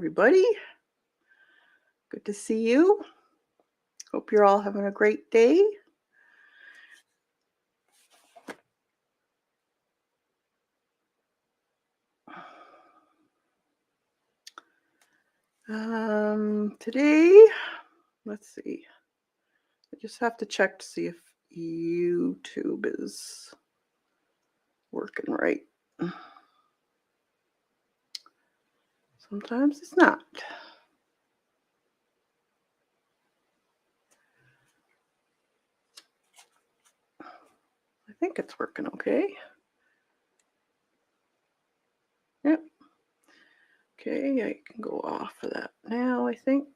everybody. Good to see you. Hope you're all having a great day. Today, let's see. I just have to check to see if YouTube is working right. Sometimes it's not. I think it's working okay. Yep. Okay, I can go off of that now, I think.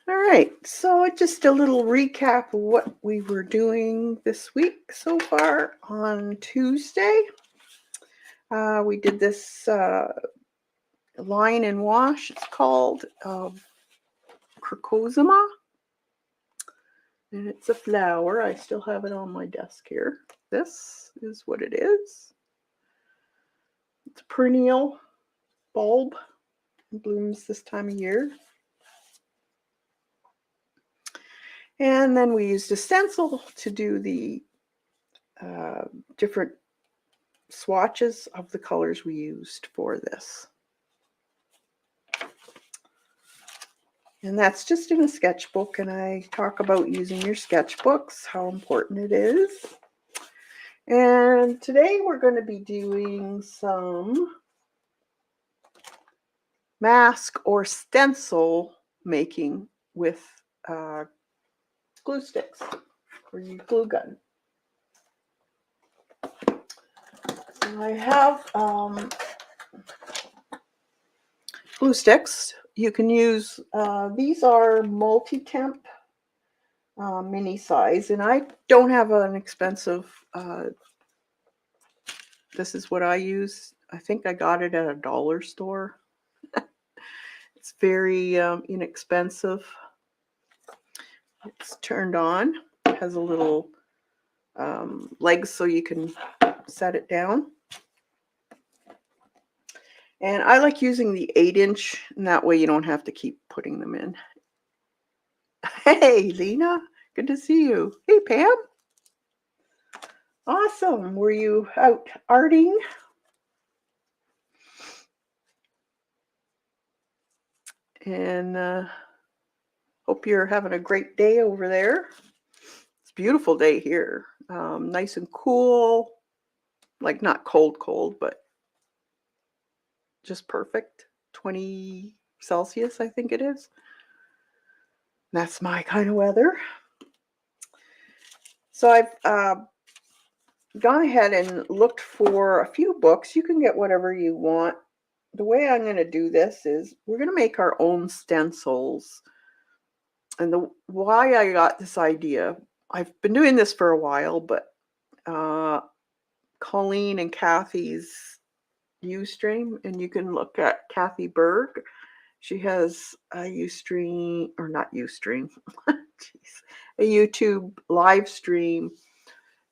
All right, so just a little recap of what we were doing this week so far. On Tuesday, we did this line and wash. It's called Crocosima, and it's a flower. I still have it on my desk here. This is what it is. It's a perennial bulb. It blooms this time of year. And then we used a stencil to do the different swatches of the colors we used for this. And that's just in a sketchbook, and I talk about using your sketchbooks, how important it is. And today we're going to be doing some mask or stencil making with glue sticks or your glue gun. So I have glue sticks. You can use, these are multi-temp mini size, and I don't have an expensive, this is what I use. I think I got it at a dollar store. It's very inexpensive. It's turned on. It has a little legs so you can set it down. And I like using the 8-inch, and that way you don't have to keep putting them in. Hey, Lena, good to see you. Hey, Pam. Awesome. Were you out arting? And hope you're having a great day over there. It's a beautiful day here. Nice and cool. Like not cold, but just perfect. 20 Celsius, I think it is. That's my kind of weather. So I've gone ahead and looked for a few books. You can get whatever you want. The way I'm going to do this is we're going to make our own stencils. And why I got this idea, I've been doing this for a while, but Colleen and Kathy's Ustream, and you can look at Kathy Berg. She has a Ustream, or not Ustream, jeez, a YouTube live stream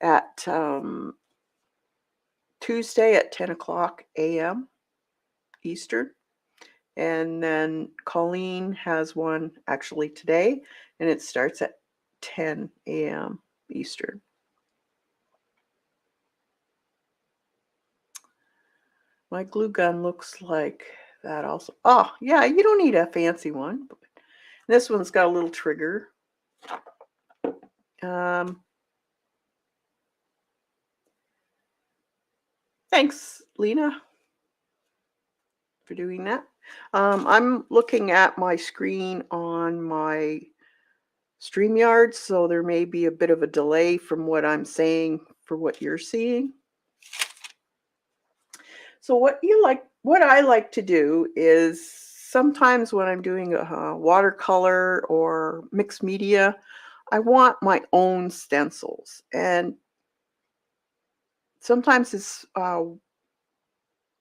at Tuesday at 10 o'clock a.m. Eastern. And then Colleen has one actually today, and it starts at 10 a.m. Eastern. My glue gun looks like that also. Oh, yeah, you don't need a fancy one. This one's got a little trigger. Thanks, Lena, for doing that. I'm looking at my screen on my StreamYard, so there may be a bit of a delay from what I'm saying for what you're seeing. So what I like to do is sometimes when I'm doing a watercolor or mixed media, I want my own stencils. And sometimes it's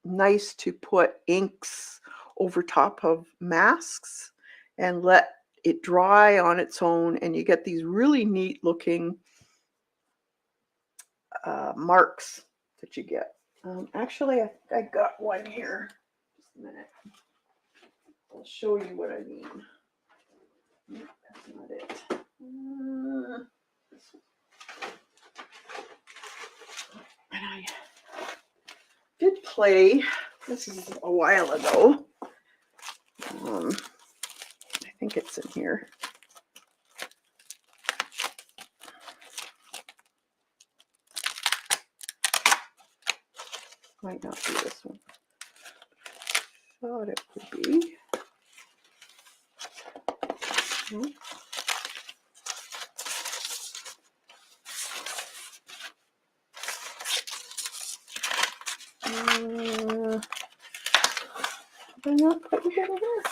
nice to put inks over top of masks and let it dry on its own, and you get these really neat looking marks that you get. Actually, I got one here. Just a minute. I'll show you what I mean. That's not it. And I did play, this is a while ago. I think it's in here. Might not be this one. Thought it would be. No. Did I not put it in here?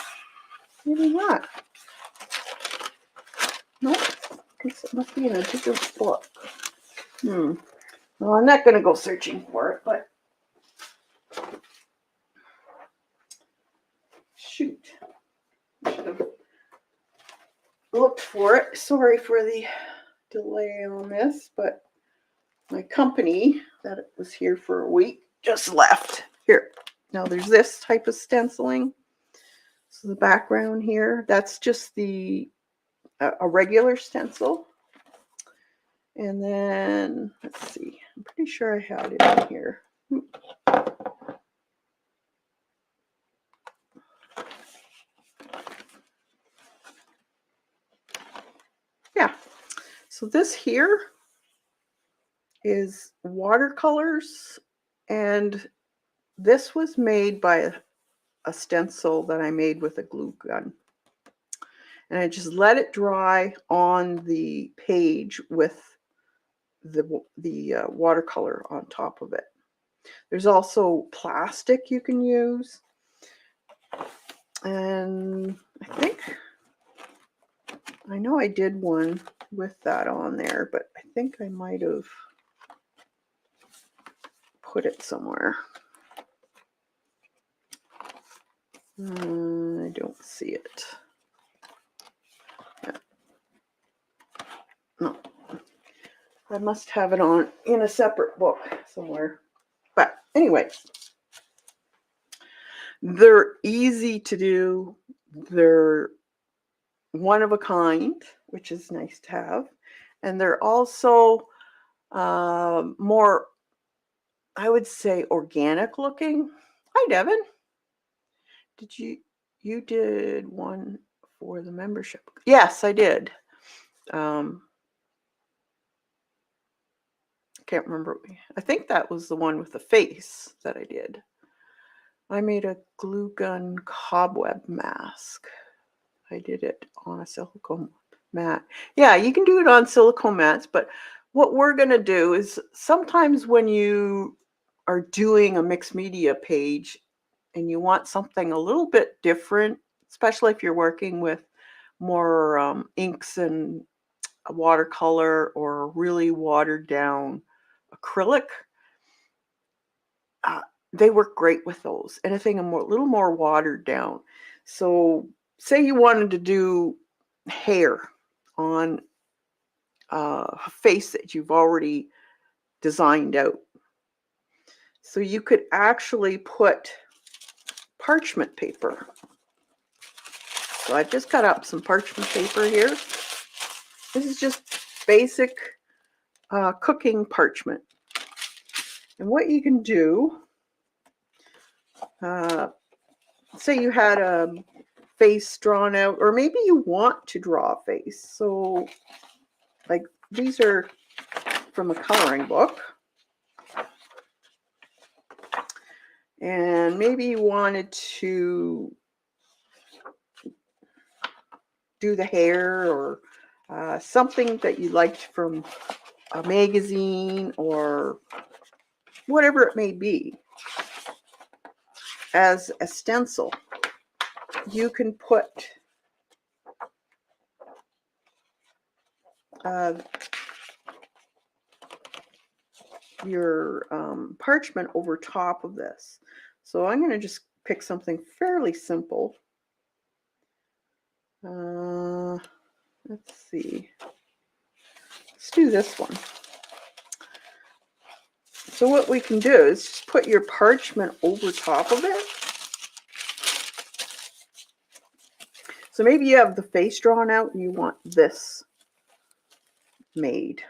Maybe not. Nope. Guess it must be in a different book. Well, I'm not going to go searching for it, but shoot. I should have looked for it. Sorry for the delay on this, but my company that was here for a week just left. Here. Now there's this type of stenciling. So the background here, that's just a regular stencil. And then, let's see, I'm pretty sure I had it in here. Yeah, so this here is watercolors, and this was made by a stencil that I made with a glue gun. And I just let it dry on the page with the watercolor on top of it. There's also plastic you can use. And I know I did one with that on there, but I think I might have put it somewhere. I don't see it. Yeah. No. I must have it in a separate book somewhere. But anyway, they're easy to do. They're one of a kind, which is nice to have. And they're also more, I would say, organic looking. Hi, Devin. You did one for the membership? Yes, I did. Can't remember. I think that was the one with the face that I did. I made a glue gun cobweb mask. I did it on a silicone mat. Yeah, you can do it on silicone mats, but what we're going to do is sometimes when you are doing a mixed media page and you want something a little bit different, especially if you're working with more inks and a watercolor or a really watered down acrylic, they work great with those. Anything a little more watered down. So say you wanted to do hair on a face that you've already designed out. So you could actually put parchment paper. So I've just cut up some parchment paper here. This is just basic cooking parchment. And what you can do, say you had a face drawn out, or maybe you want to draw a face. So like these are from a coloring book. And maybe you wanted to do the hair or something that you liked from a magazine or whatever it may be. As a stencil, you can put your parchment over top of this. So I'm going to just pick something fairly simple. Let's see. Let's do this one. So what we can do is just put your parchment over top of it. So maybe you have the face drawn out and you want this made.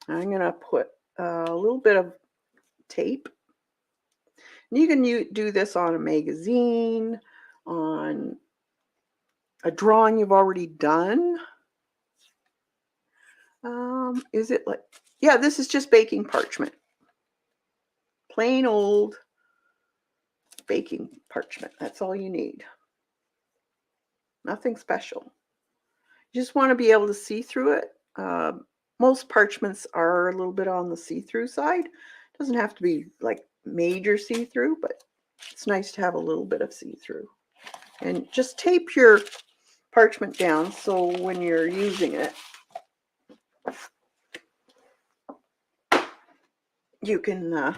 I'm going to put a little bit of tape. And you can do this on a magazine, on a drawing you've already done. Is it like, yeah, this is just baking parchment. Plain old baking parchment. That's all you need. Nothing special. You just want to be able to see through it. Most parchments are a little bit on the see-through side. It doesn't have to be like major see-through, but it's nice to have a little bit of see-through. And just tape your parchment down so when you're using it, you can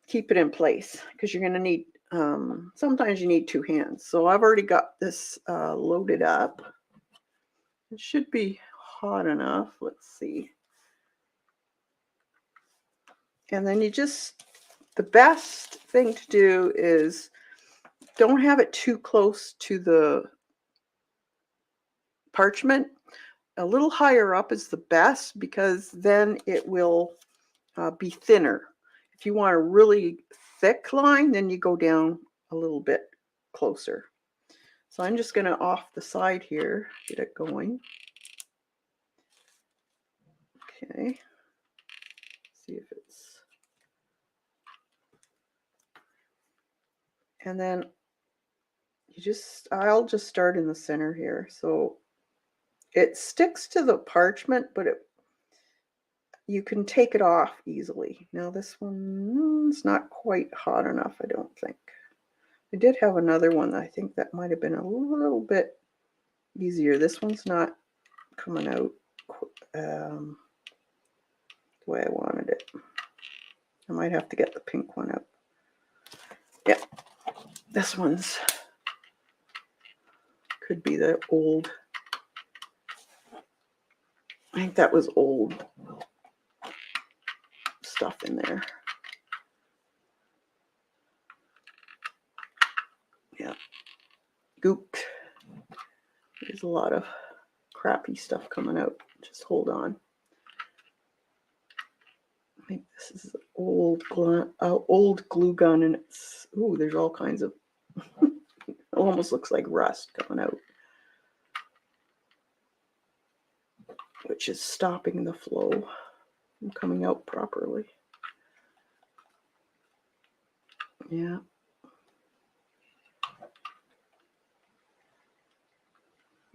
keep it in place, because you're going to need, sometimes you need two hands. So I've already got this loaded up. It should be hot enough. Let's see. And then you just, the best thing to do is don't have it too close to the parchment. A little higher up is the best, because then it will be thinner. If you want a really thick line, then you go down a little bit closer. So I'm just going to off the side here, get it going. Okay. See if it's, and then you just, I'll just start in the center here. So it sticks to the parchment, but you can take it off easily. Now this one's not quite hot enough, I don't think. I did have another one. I think that might have been a little bit easier. This one's not coming out the way I wanted it. I might have to get the pink one out. Yeah, this one's could be the old. I think that was old stuff in there. Yeah, gooped. There's a lot of crappy stuff coming out. Just hold on. I think this is old glue gun, and it's, ooh, there's all kinds of, it almost looks like rust coming out, which is stopping the flow from coming out properly. Yeah.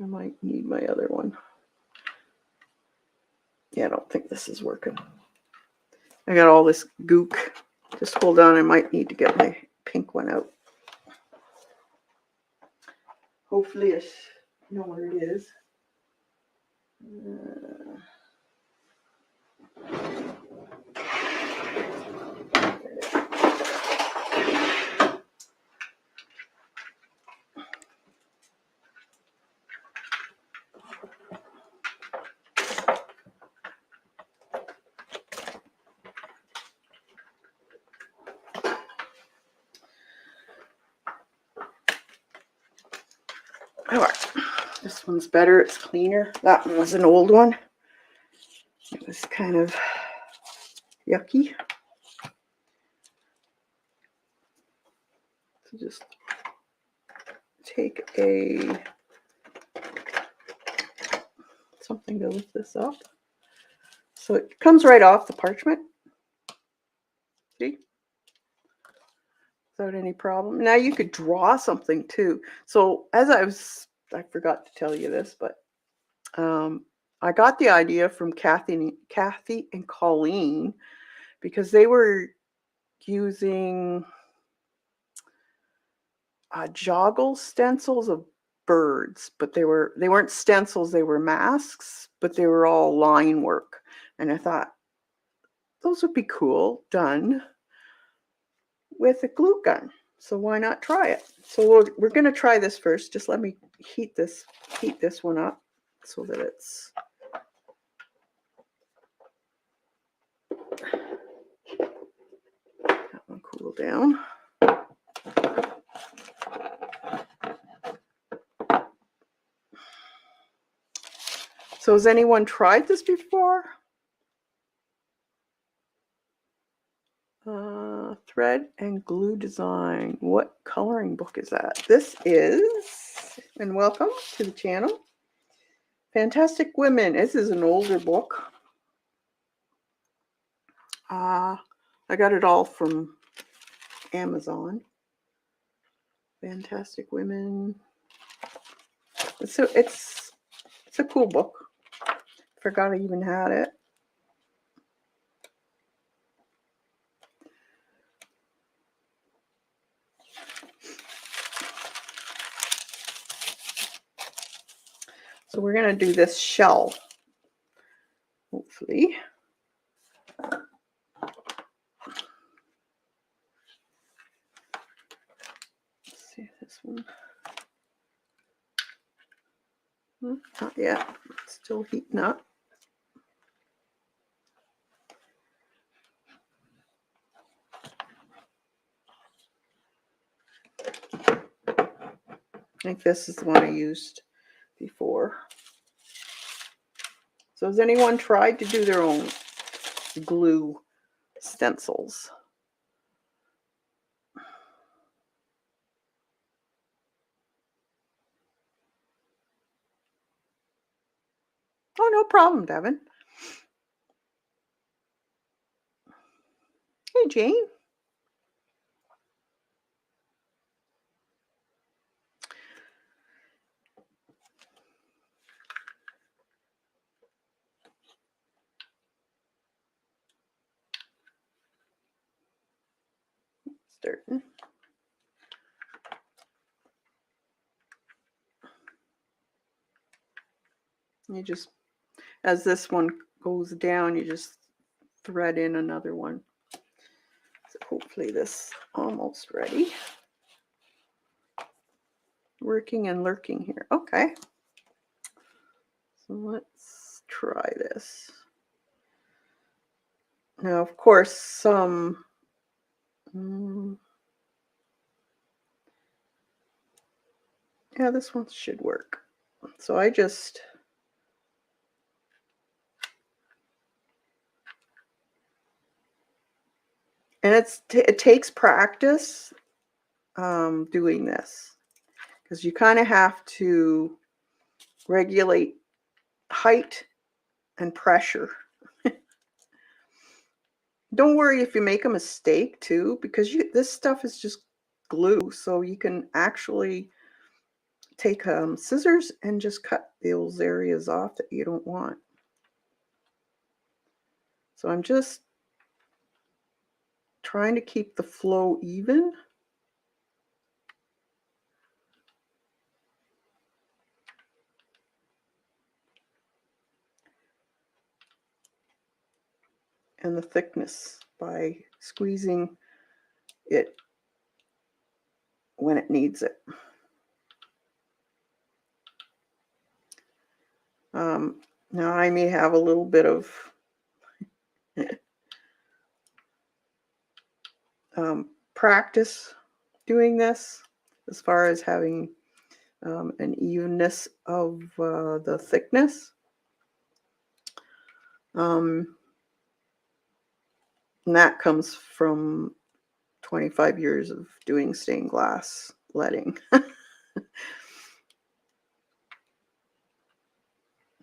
I might need my other one. Yeah, I don't think this is working. I got all this gook. Just hold on, I might need to get my pink one out. Hopefully I know where it is. All right, this one's better. It's cleaner. That one was an old one. It was kind of yucky. So just take something to lift this up. So it comes right off the parchment. See? Without any problem. Now you could draw something too. So as I forgot to tell you this, but I got the idea from Kathy and Colleen, because they were using joggle stencils of birds, but they weren't stencils, they were masks, but they were all line work. And I thought those would be cool done with a glue gun. So why not try it? So we're going to try this first. Just let me heat this one up so that it's that one cool down. So has anyone tried this before? Thread and glue design. What coloring book is that? This is, and welcome to the channel, Fantastic Women. This is an older book. I got it all from Amazon. Fantastic Women. It's a cool book. Forgot I even had it. So we're going to do this shell, hopefully. Let's see this one. Not yet. It's still heating up. I think this is the one I used before. So has anyone tried to do their own glue stencils? Oh, no problem, Devin. Hey, Jane. Starting. You just, as this one goes down, you just thread in another one. So hopefully this is almost ready. Working and lurking here. Okay. So let's try this. Now, of course, some yeah, this one should work. So I just it takes practice doing this, because you kind of have to regulate height and pressure. Don't worry if you make a mistake too, because this stuff is just glue, so you can actually take scissors and just cut those areas off that you don't want. So I'm just trying to keep the flow even. And the thickness by squeezing it when it needs it. Now I may have a little bit of practice doing this as far as having an evenness of the thickness. And that comes from 25 years of doing stained glass leading.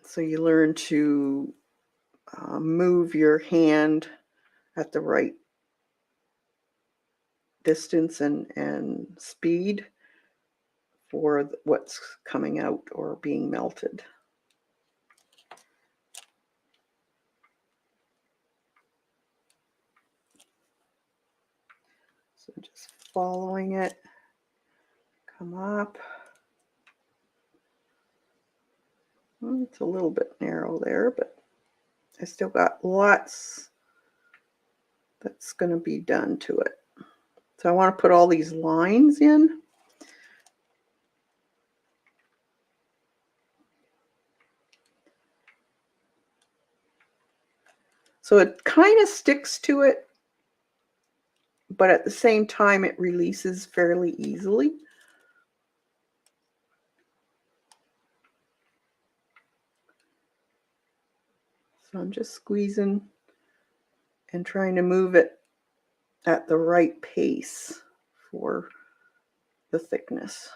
So you learn to move your hand at the right distance and speed for what's coming out or being melted. So just following it, come up. Well, it's a little bit narrow there, but I still got lots that's going to be done to it. So I want to put all these lines in. So it kind of sticks to it, but at the same time it releases fairly easily. So I'm just squeezing and trying to move it at the right pace for the thickness.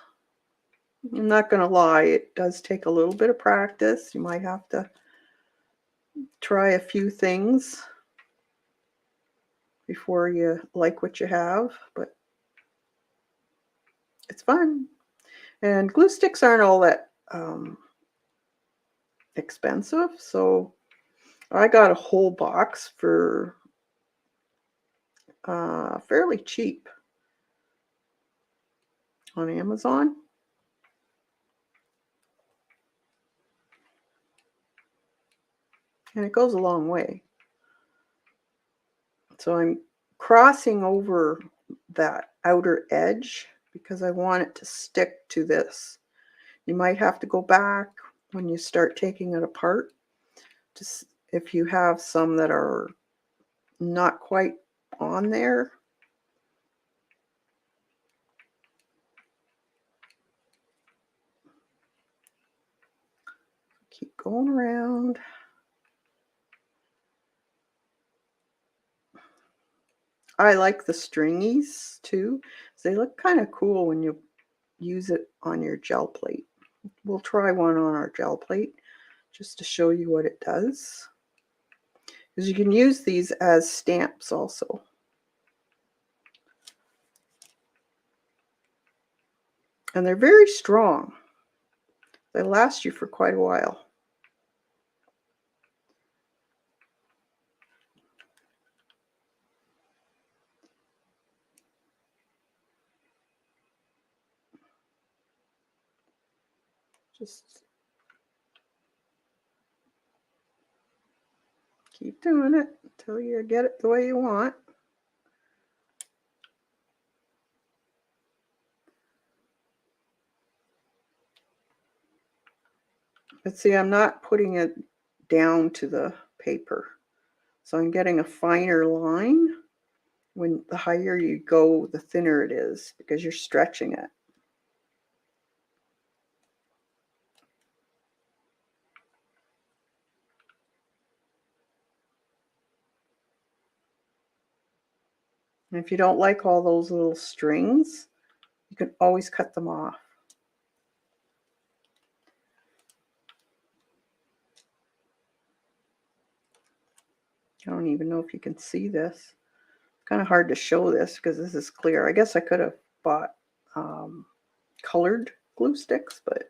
I'm not going to lie, it does take a little bit of practice. You might have to try a few things before you like what you have, but it's fun. And glue sticks aren't all that expensive, so I got a whole box for fairly cheap on Amazon. And it goes a long way. So I'm crossing over that outer edge because I want it to stick to this. You might have to go back when you start taking it apart, just if you have some that are not quite on there. Keep going around. I like the stringies too. They look kind of cool when you use it on your gel plate. We'll try one on our gel plate just to show you what it does. Because you can use these as stamps also. And they're very strong. They last you for quite a while. Just keep doing it until you get it the way you want. But see, I'm not putting it down to the paper. So I'm getting a finer line. When the higher you go, the thinner it is because you're stretching it. And if you don't like all those little strings, you can always cut them off. I don't even know if you can see this. It's kind of hard to show this because this is clear. I guess I could have bought colored glue sticks, but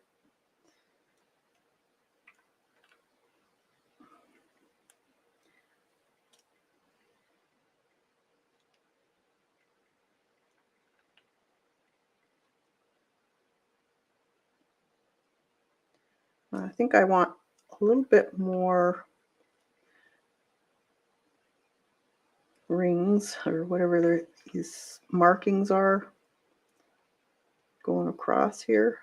I think I want a little bit more rings or whatever these markings are going across here.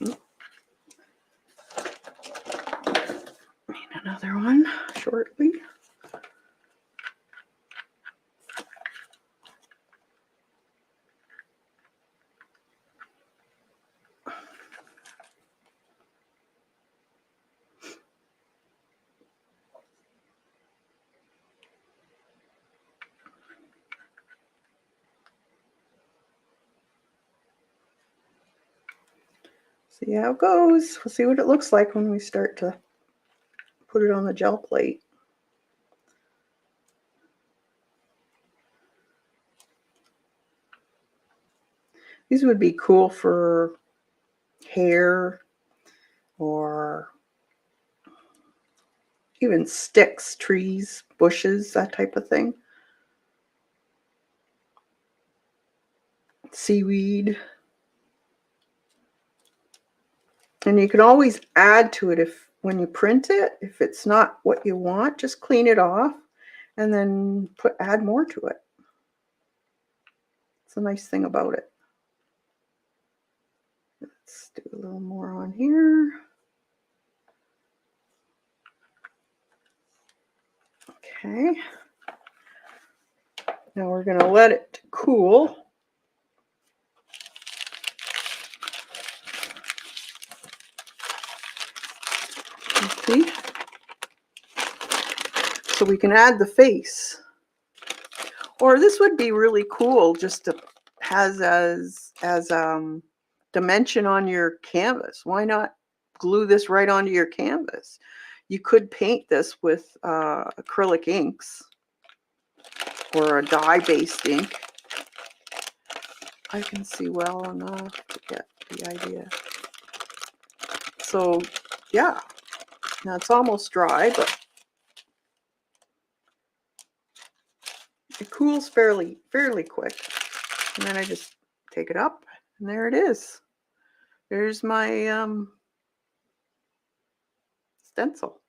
Need another one shortly. See how it goes. We'll see what it looks like when we start to put it on the gel plate. These would be cool for hair or even sticks, trees, bushes, that type of thing. Seaweed. And you can always add to it if when you print it, if it's not what you want, just clean it off and then add more to it. It's a nice thing about it. Let's do a little more on here. Okay. Now we're going to let it cool. See? So we can add the face. Or this would be really cool just to has as dimension on your canvas. Why not glue this right onto your canvas? You could paint this with acrylic inks or a dye-based ink. I can see well enough to get the idea. So yeah, now it's almost dry, but it cools fairly quick. And then I just take it up, and there it is. There's my stencil.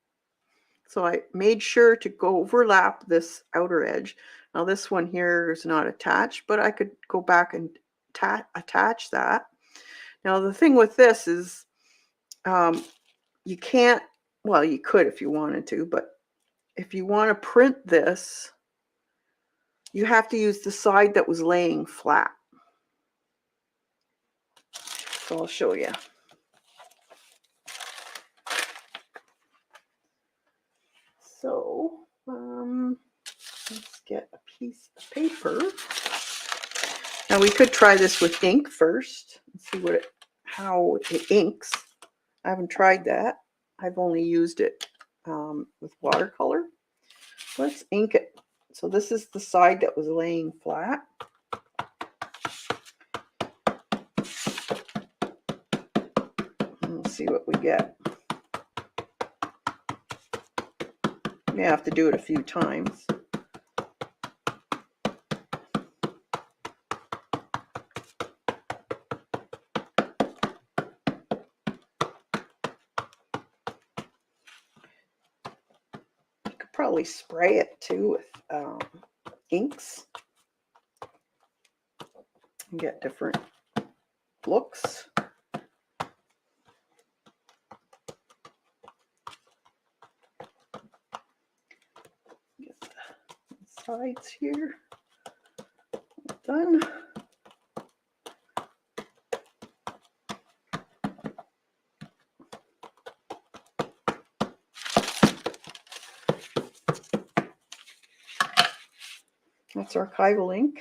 So I made sure to go overlap this outer edge. Now this one here is not attached, but I could go back and attach that. Now the thing with this is you can't, well, you could if you wanted to, but if you want to print this, you have to use the side that was laying flat. So I'll show you. So let's get a piece of paper. Now we could try this with ink first and see how it inks. I haven't tried that. I've only used it with watercolor. Let's ink it. So this is the side that was laying flat. Let's see what we get. You may have to do it a few times. You could probably spray it too with inks and get different looks. Get the sides here done. That's archival ink.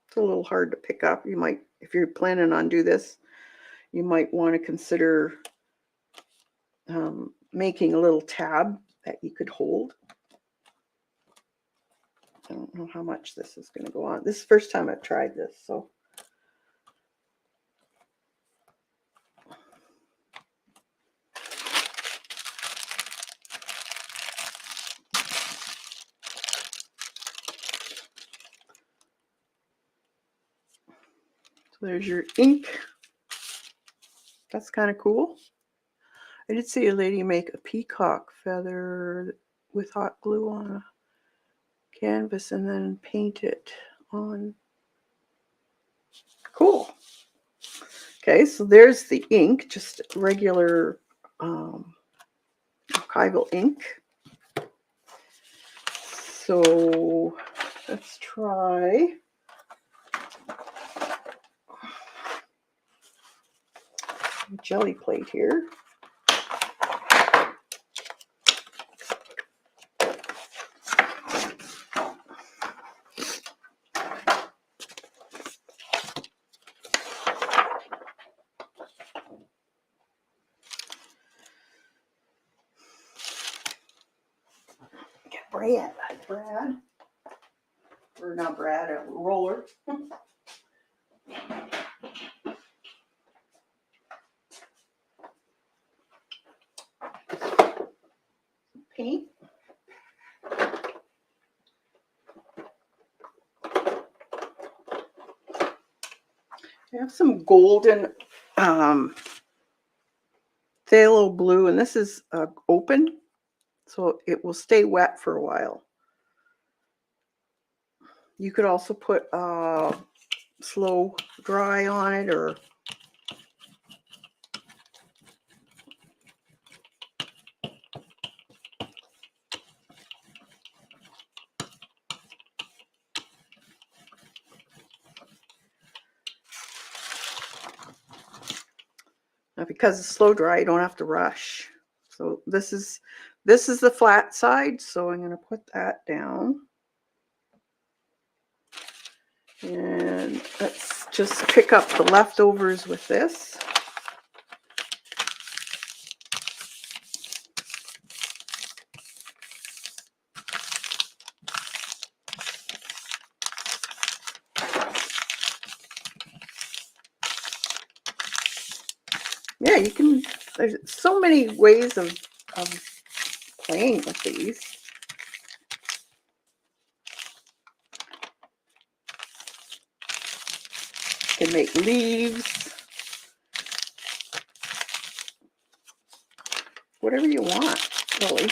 It's a little hard to pick up. You might, if you're planning on do this, you might want to consider making a little tab that you could hold. I don't know how much this is going to go on. This is the first time I've tried this, so. So there's your ink. That's kind of cool. I did see a lady make a peacock feather with hot glue on a canvas and then paint it on. Cool. Okay, so there's the ink, just regular archival ink. So let's try a jelly plate here. Brad, or not Brad, a roller. Paint. have some golden phthalo blue, and this is open, so it will stay wet for a while. You could also put slow dry on it, or now, because it's slow dry, you don't have to rush. So this is the flat side, so I'm going to put that down. And let's just pick up the leftovers with this. Yeah, you can, there's so many ways of playing with these. You can make leaves, whatever you want, really.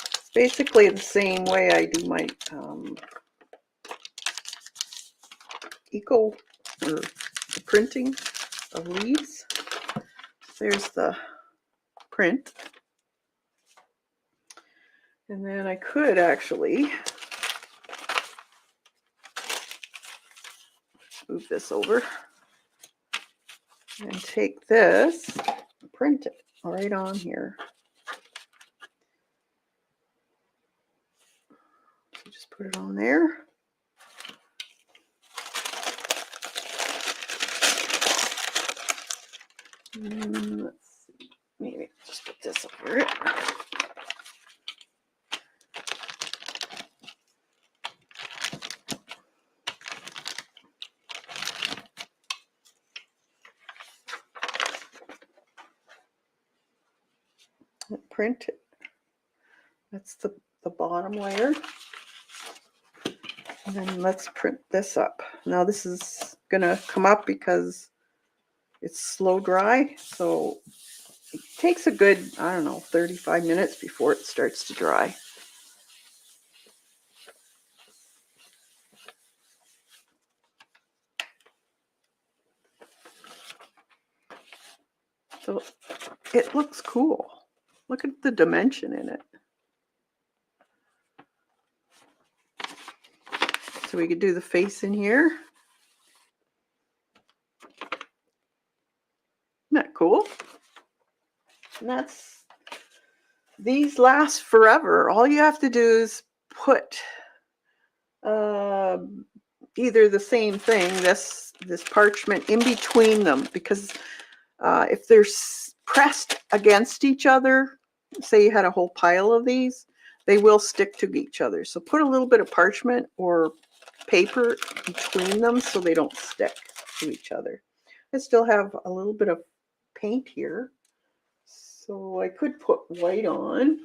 It's basically the same way I do my eco, or the printing of leaves. There's the print. And then I could actually move this over and take this and print it right on here. So just put it on there. And let's see, maybe just put this over it. Print it. That's the bottom layer. And then let's print this up. Now this is gonna come up because it's slow dry, so it takes a good, I don't know, 35 minutes before it starts to dry. So it looks cool. Look at the dimension in it. So we could do the face in here. Isn't that cool? And these last forever. All you have to do is put either the same thing, this parchment, in between them, because if they're pressed against each other, say you had a whole pile of these, they will stick to each other. So put a little bit of parchment or paper between them so they don't stick to each other. I still have a little bit of paint here, so I could put white on.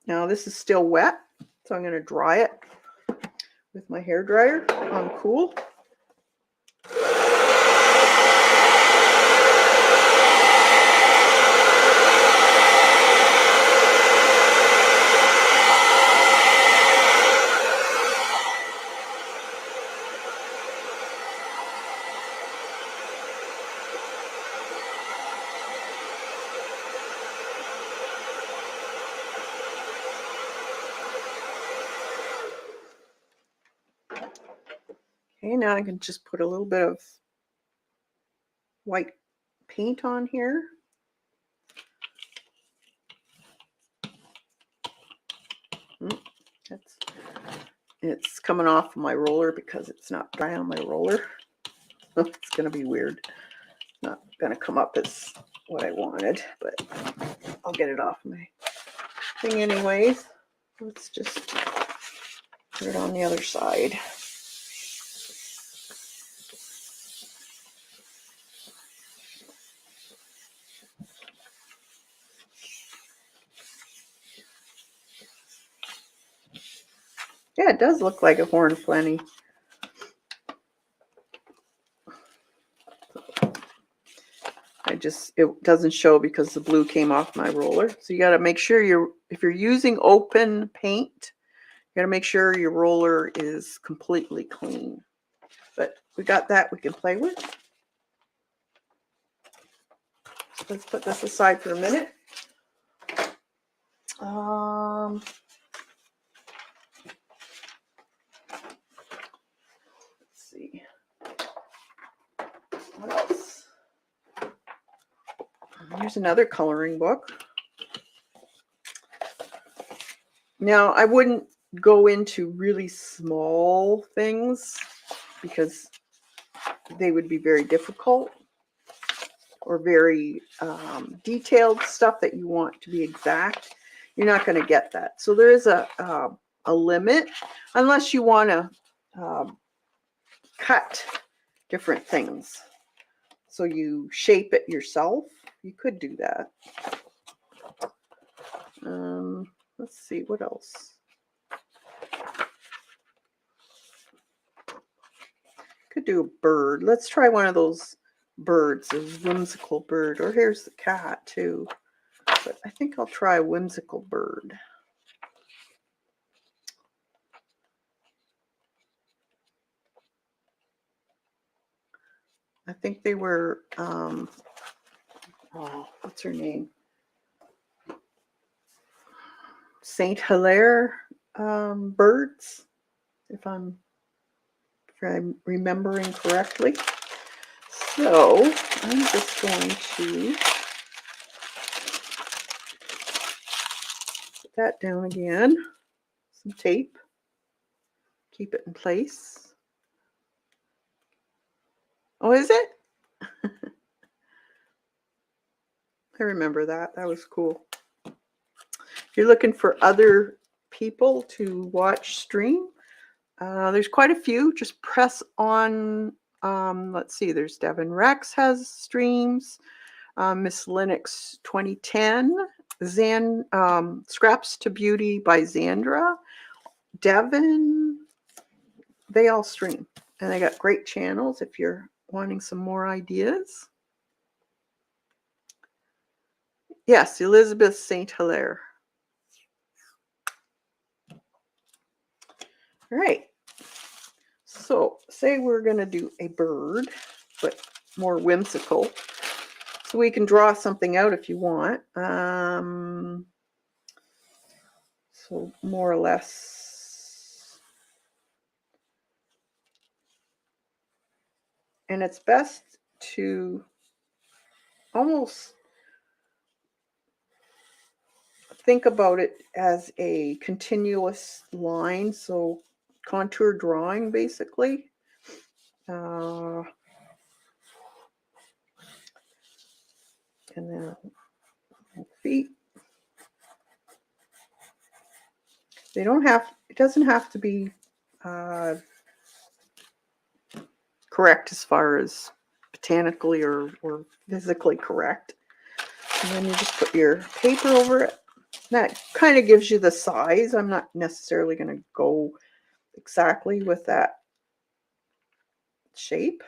Now this is still wet, so I'm going to dry it with my hair dryer on cool. Okay, now I can just put a little bit of white paint on here. It's coming off my roller because it's not dry on my roller. It's going to be weird. It's not going to come up as what I wanted, but I'll get it off my thing anyways. Let's just Put it on the other side. Yeah, it does look like a horn plenty. It doesn't show because the blue came off my roller. So you got to make sure if you're using open paint, you got to make sure your roller is completely clean. But we got that we can play with. So let's put this aside for a minute. Let's see. What else? Here's another coloring book. Now, I wouldn't go into really small things because they would be very difficult, or very detailed stuff that you want to be exact. You're not going to get that. So there is a limit, unless you want to cut different things. So you shape it yourself. You could do that. Let's see, what else? Could do a bird. Let's try one of those birds, a whimsical bird. Or here's the cat too. But I think I'll try a whimsical bird. I think they were, what's her name? Saint Hilaire birds, if I'm remembering correctly. So I'm just going to put that down again. Some tape. Keep it in place. Oh, is it? I remember that. That was cool. If you're looking for other people to watch stream, there's quite a few. Just press on, let's see, there's Devin Rex has streams, Miss Linux 2010, Scraps to Beauty by Xandra, Devin, they all stream. And they got great channels if you're wanting some more ideas. Yes, Elizabeth St. Hilaire. All right. So say we're going to do a bird, but more whimsical. So we can draw something out if you want. So more or less. And it's best to almost think about it as a continuous line. So contour drawing, basically. And then feet. They don't have, it doesn't have to be correct as far as botanically or physically correct. And then you just put your paper over it. That kind of gives you the size. I'm not necessarily going to go exactly with that shape.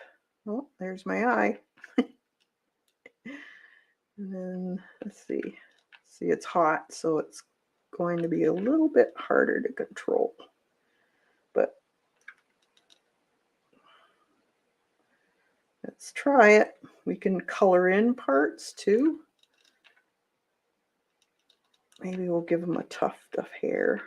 Oh, there's my eye. And then let's see. See, it's hot, so it's going to be a little bit harder to control. But let's try it. We can color in parts too. Maybe we'll give them a tuft of hair.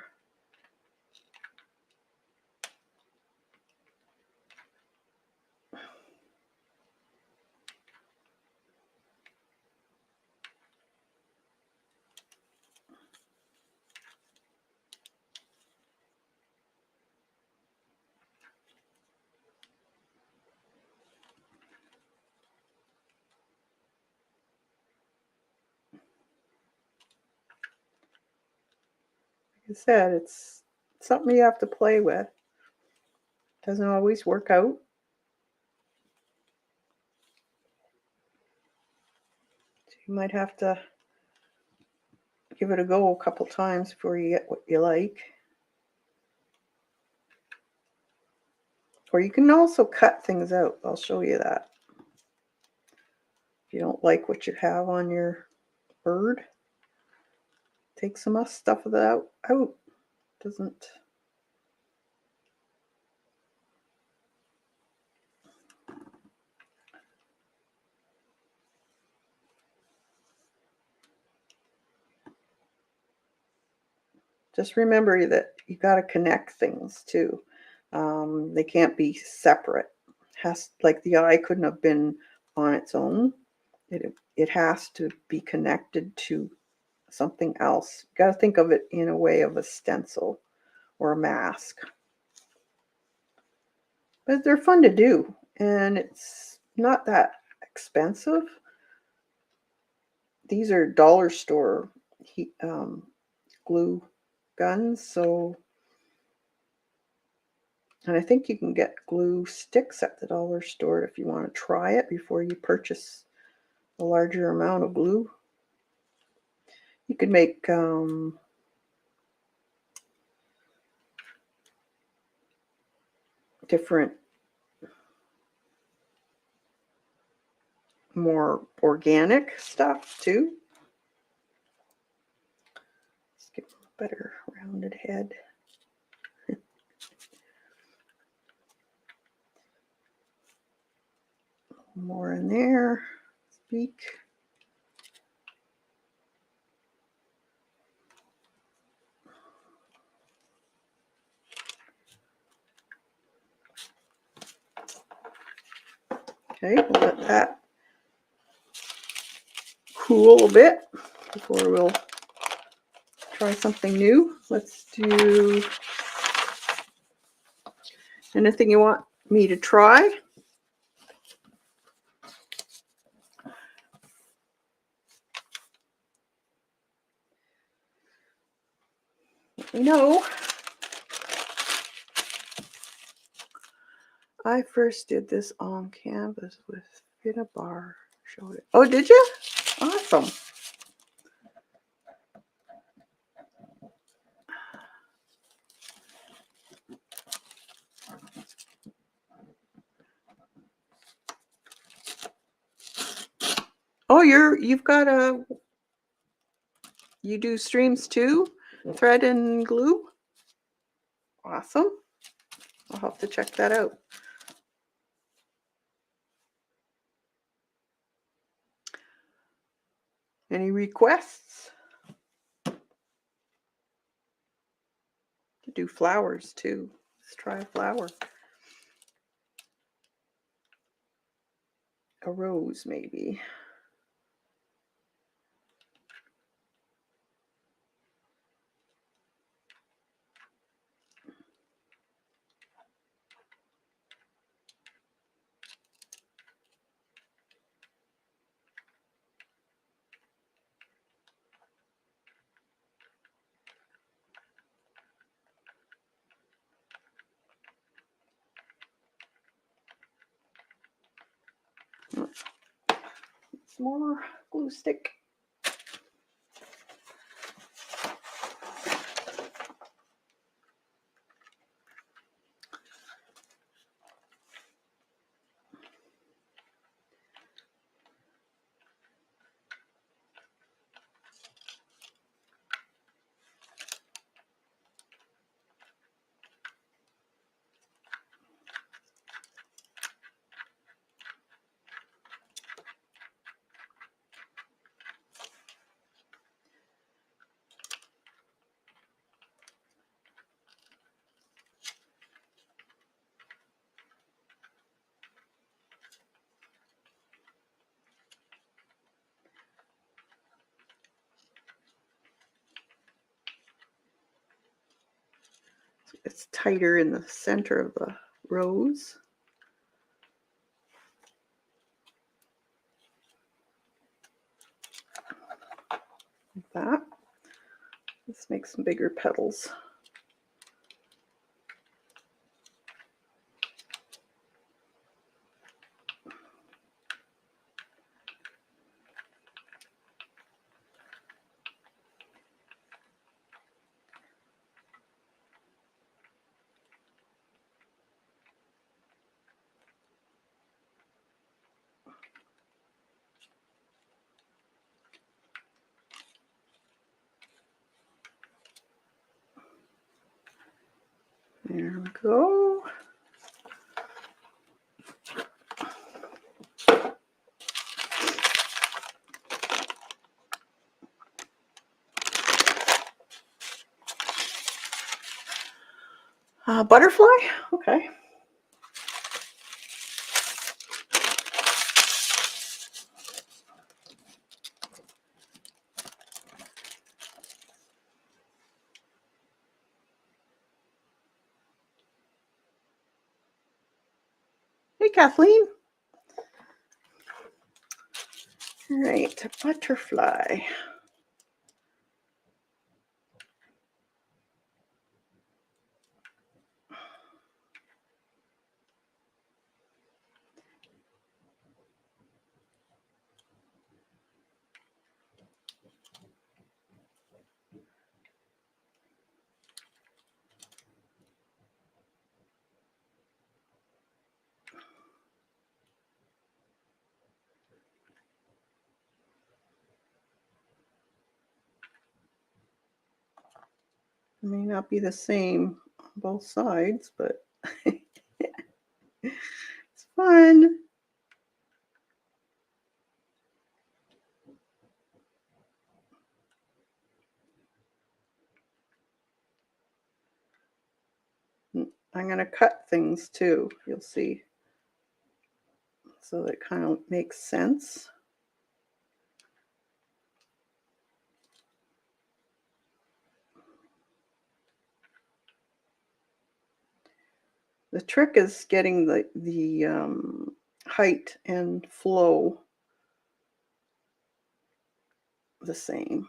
Like I said, it's something you have to play with. Doesn't always work out. So you might have to give it a go a couple times before you get what you like. Or you can also cut things out. I'll show you that. If you don't like what you have on your bird, take some stuff of that out. Doesn't. Just remember that you got to connect things too. They can't be separate. Like the eye couldn't have been on its own. It has to be connected to something else. You got to think of it in a way of a stencil or a mask. But they're fun to do, and it's not that expensive. These are dollar store glue guns, so, and I think you can get glue sticks at the dollar store if you want to try it before you purchase a larger amount of glue. You could make different, more organic stuff too. Let's get a better rounded head. More in there. Beak. Okay, we'll let that cool a bit before we'll try something new. Let's do anything you want me to try. Let me know. I first did this on canvas with Finnabar. Showed it. Oh, did you? Awesome. Oh, you've got you do streams too? Thread and glue? Awesome. I'll have to check that out. Any requests? To do flowers too. Let's try a flower. A rose maybe. More glue stick. It's tighter in the center of the rose. Like that. Let's make some bigger petals. There we go. Butterfly? Okay. Hey, Kathleen. All right, a butterfly. It may not be the same on both sides, but it's fun. I'm going to cut things too, you'll see, so that it kind of makes sense. The trick is getting the height and flow the same.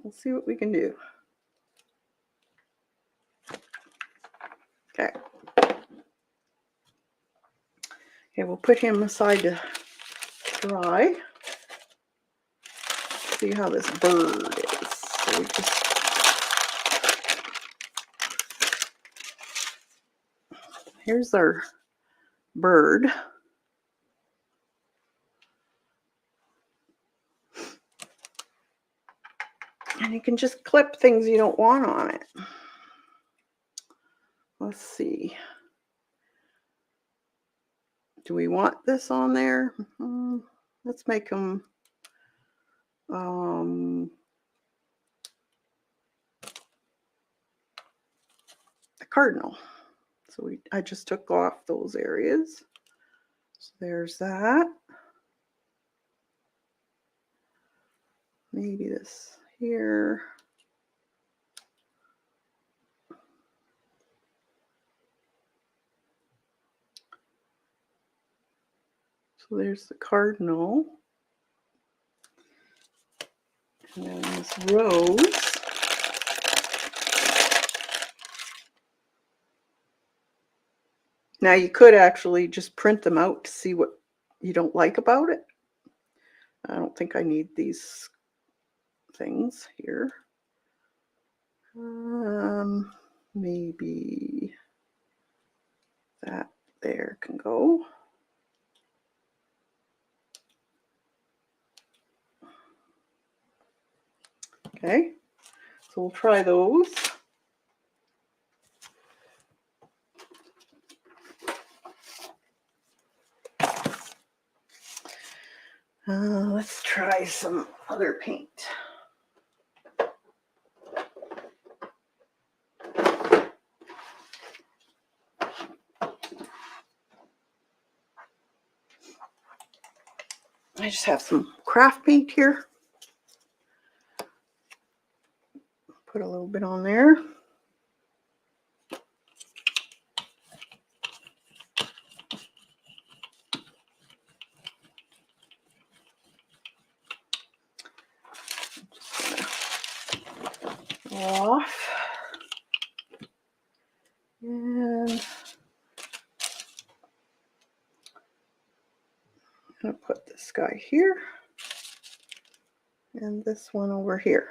We'll see what we can do. Okay. Okay, we'll put him aside to dry. See how this bird is. So we just here's our bird. And you can just clip things you don't want on it. Let's see. Do we want this on there? Let's make them a cardinal. So I just took off those areas. So there's that. Maybe this here. So there's the cardinal. And then this rose. Now you could actually just print them out to see what you don't like about it. I don't think I need these things here. Maybe that there can go. Okay, so we'll try those. Let's try some other paint. I just have some craft paint here. Put a little bit on there. Off. And I'm going to put this guy here and this one over here.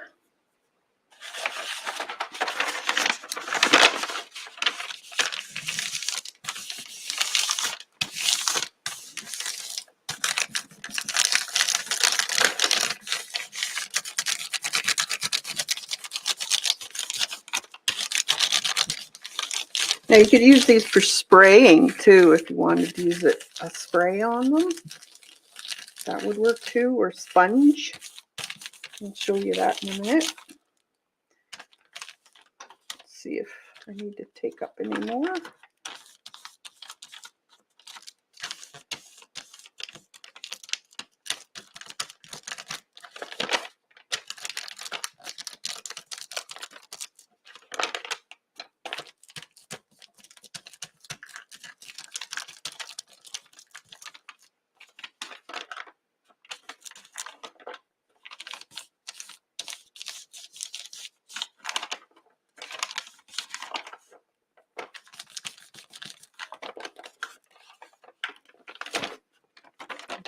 Now you could use these for spraying too if you wanted to use a spray on them. That would work too, or sponge. I'll show you that in a minute. Let's see if I need to take up any more.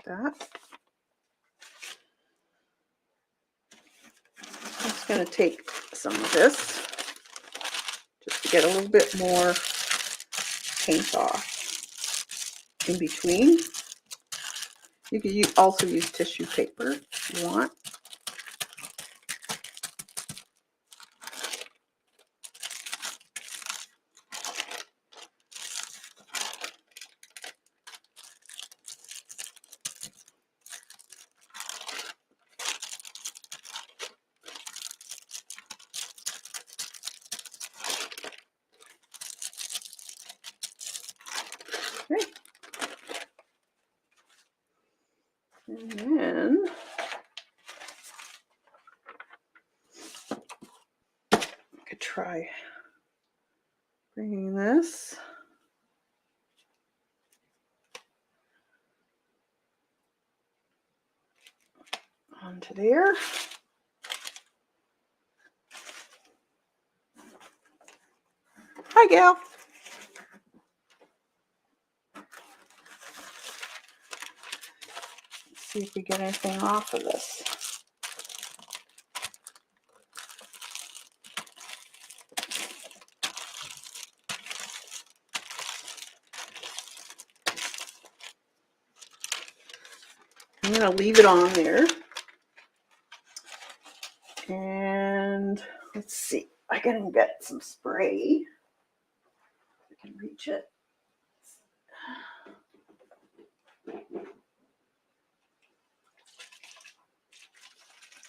That. I'm just going to take some of this just to get a little bit more paint off in between. You could also use tissue paper if you want. Okay. And then I could try bringing this onto there. Hi, gal. Let's see if we get anything off of this. I'm going to leave it on there. And let's see. I can get some spray. I can reach it.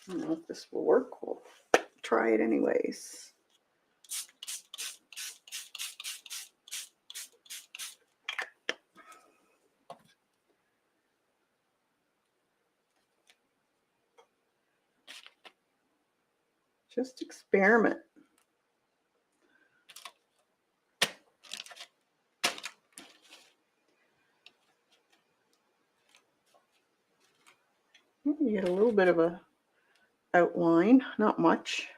I don't know if this will work. We'll try it anyways. Just experiment. You get a little bit of a outline, not much.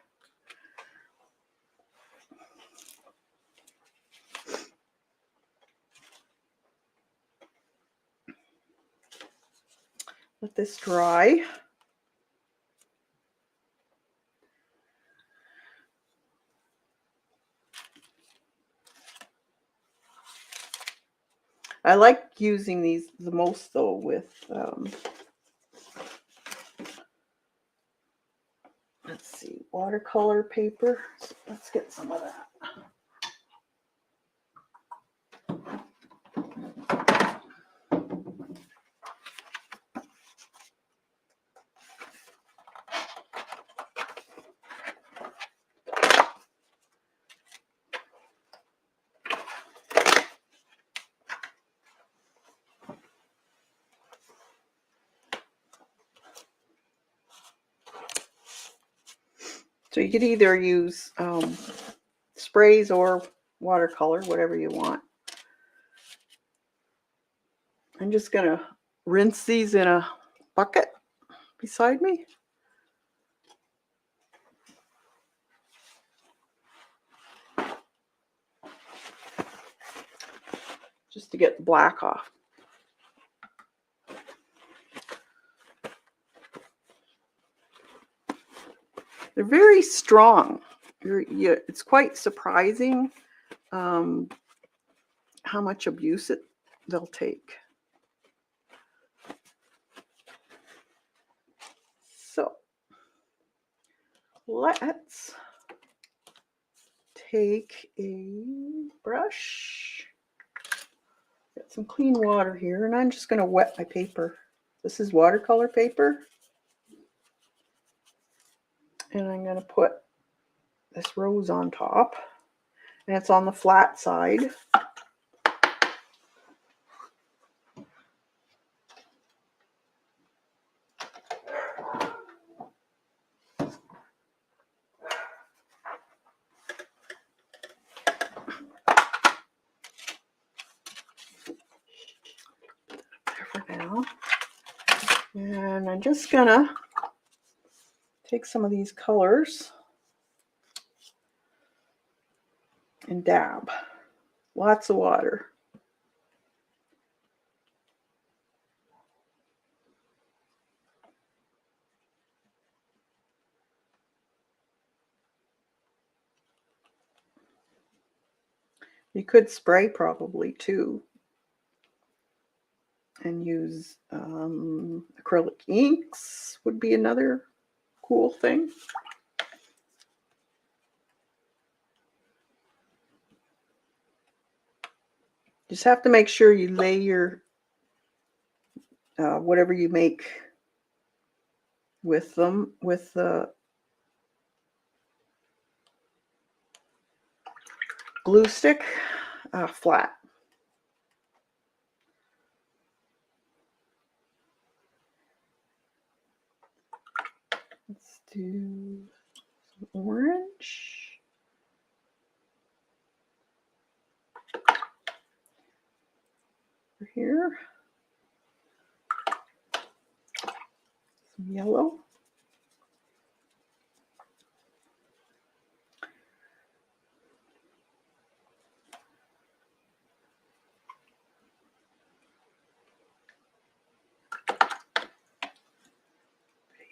Let this dry. I like using these the most though with let's see, watercolor paper. So let's get some of that. So you could either use sprays or watercolor, whatever you want. I'm just going to rinse these in a bucket beside me. Just to get the black off. They're very strong. It's quite surprising how much abuse they'll take. So let's take a brush, get some clean water here, and I'm just going to wet my paper. This is watercolor paper. And I'm going to put this rose on top, and it's on the flat side. For now. And I'm just going to take some of these colors and dab. Lots of water. You could spray probably too, and use acrylic inks would be another cool thing. Just have to make sure you lay your whatever you make with them with the glue stick flat. Let's do some orange. Over here. Some yellow.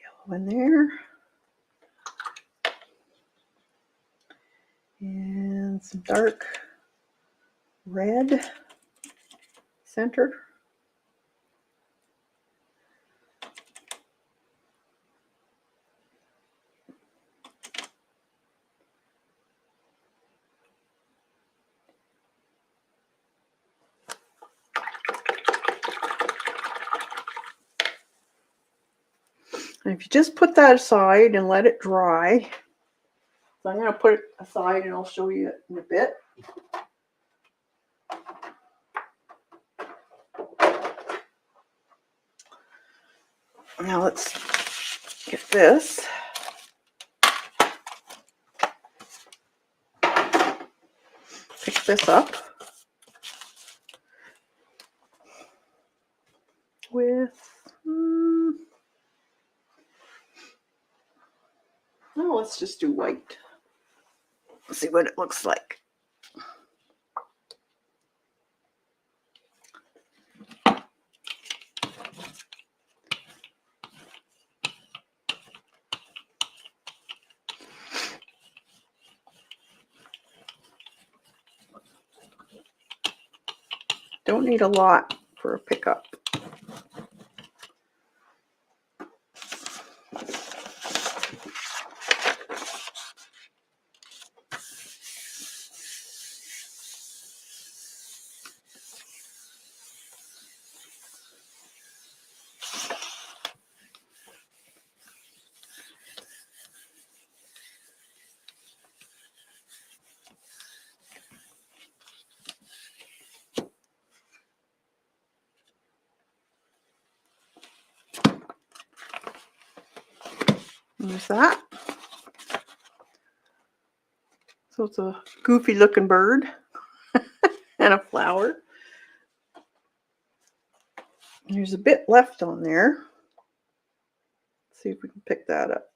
Yellow in there. And some dark red center. And if you just put that aside and let it dry, so I'm going to put it aside and I'll show you it in a bit. Now let's get this. Pick this up with, oh, let's just do white. Let's see what it looks like. Don't need a lot for a pickup. There's that. So it's a goofy looking bird and a flower. And there's a bit left on there. Let's see if we can pick that up.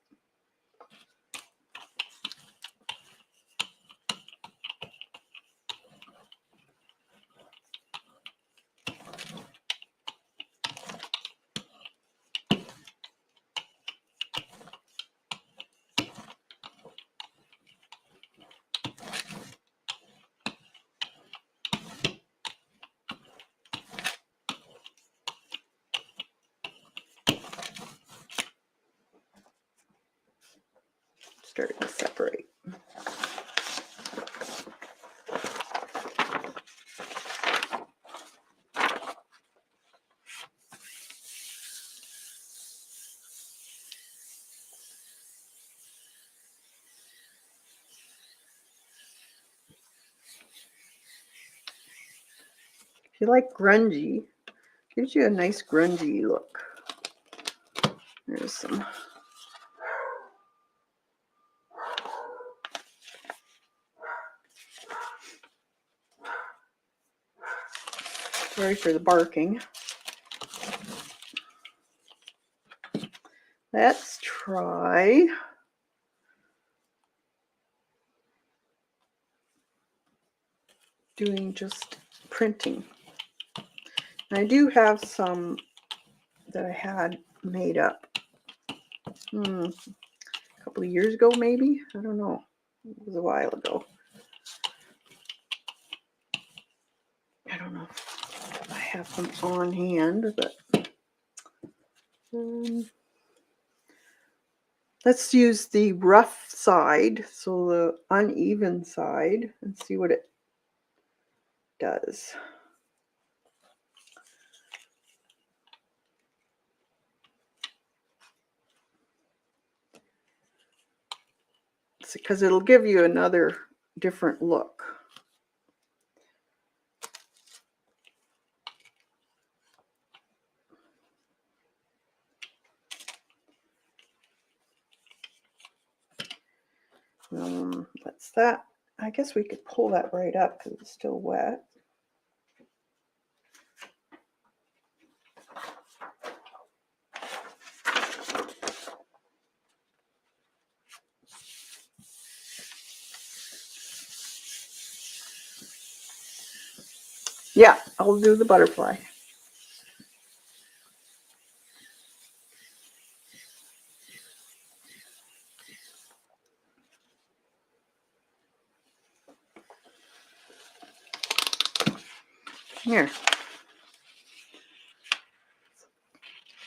If you like grungy, gives you a nice grungy look. There's some. Sorry for the barking. Let's try doing just printing. I do have some that I had made up a couple of years ago, maybe. I don't know. It was a while ago. I don't know if I have them on hand, but let's use the rough side, so the uneven side, and see what it does. Because it'll give you another different look. That's that. I guess we could pull that right up because it's still wet. Yeah, I'll do the butterfly. Here.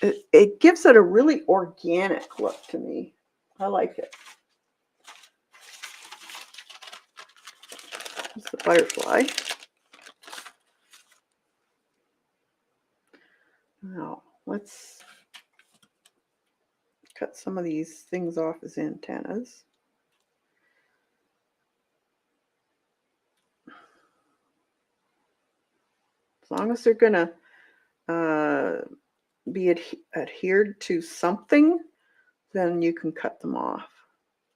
It gives it a really organic look to me. I like it. It's the butterfly. Now, let's cut some of these things off as antennas. As long as they're going to be adhered to something, then you can cut them off.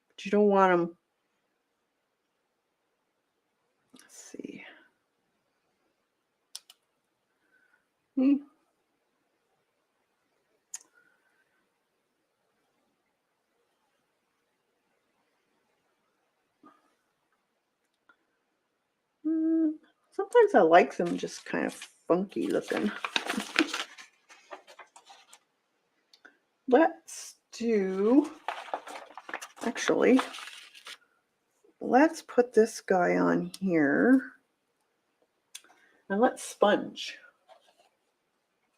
But you don't want them. Let's see. Sometimes I like them just kind of funky looking. Let's do, actually, let's put this guy on here and let's sponge.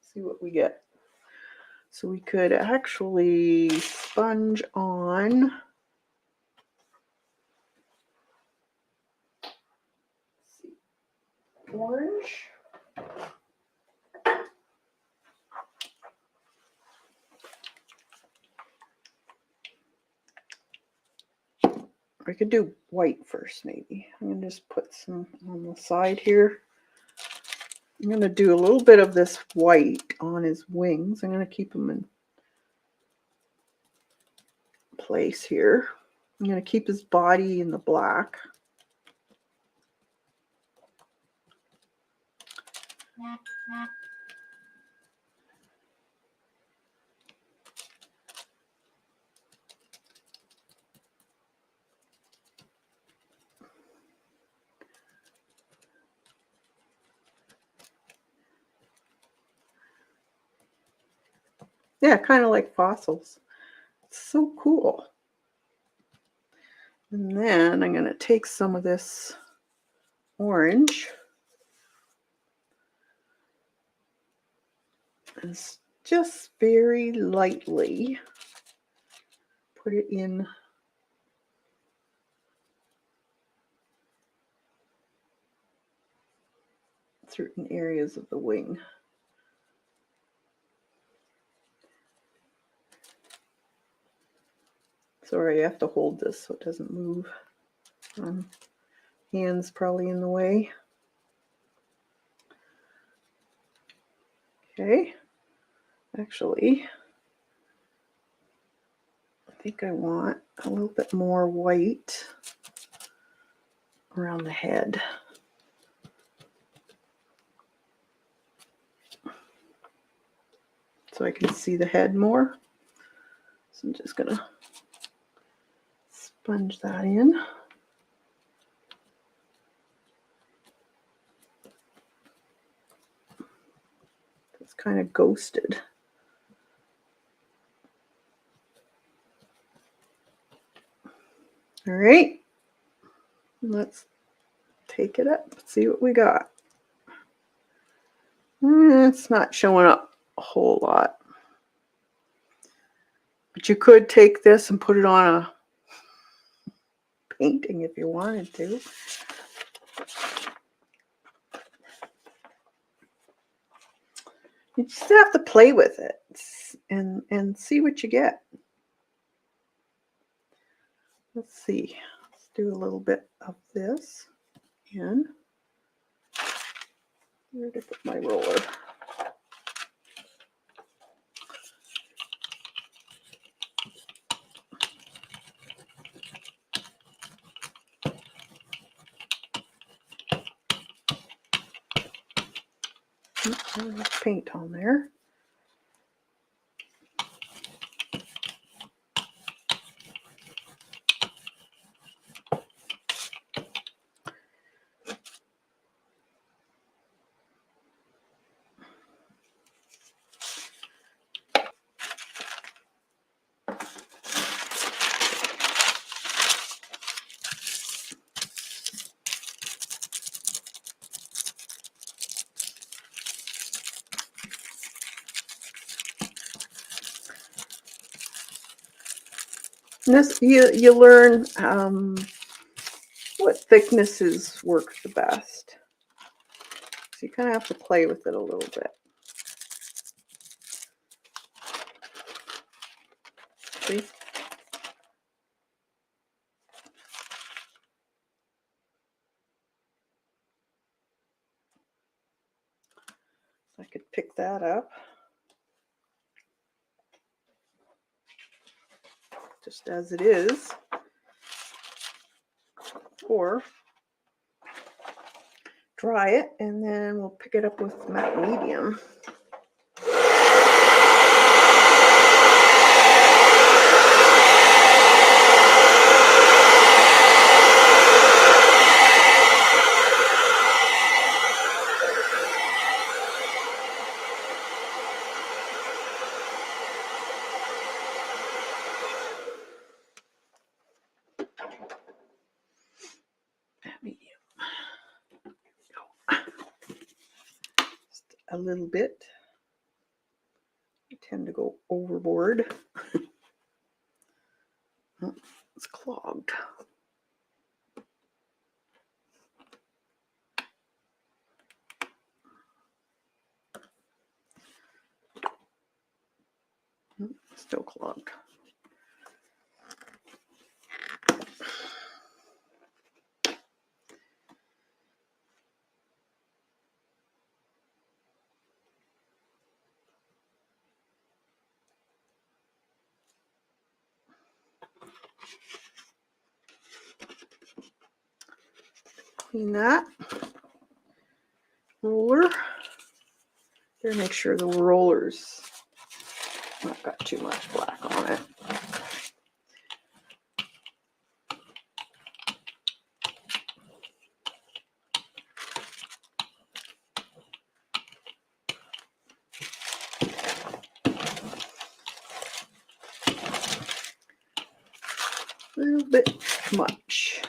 See what we get. So we could actually sponge on orange. We could do white first, maybe. I'm going to just put some on the side here. I'm going to do a little bit of this white on his wings. I'm going to keep him in place here. I'm going to keep his body in the black. Yeah, kind of like fossils. It's so cool. And then I'm going to take some of this orange and just very lightly put it in certain areas of the wing. Sorry, I have to hold this so it doesn't move. Hands probably in the way. Okay, actually, I think I want a little bit more white around the head. So I can see the head more. So I'm just gonna sponge that in. It's kind of ghosted. All right, let's take it up, see what we got. It's not showing up a whole lot. But you could take this and put it on a painting if you wanted to. You just have to play with it and see what you get. Let's see. Let's do a little bit of this. And where did I put my roller? There's paint on there. This you learn what thicknesses work the best. So you kind of have to play with it a little bit. See? I could pick that up. Just as it is. Or dry it and then we'll pick it up with matte medium. Just a little bit. I tend to go overboard. Oh, it's clogged. Still clogged. Clean that roller. Better make sure the roller's not got too much black on it. A little bit much.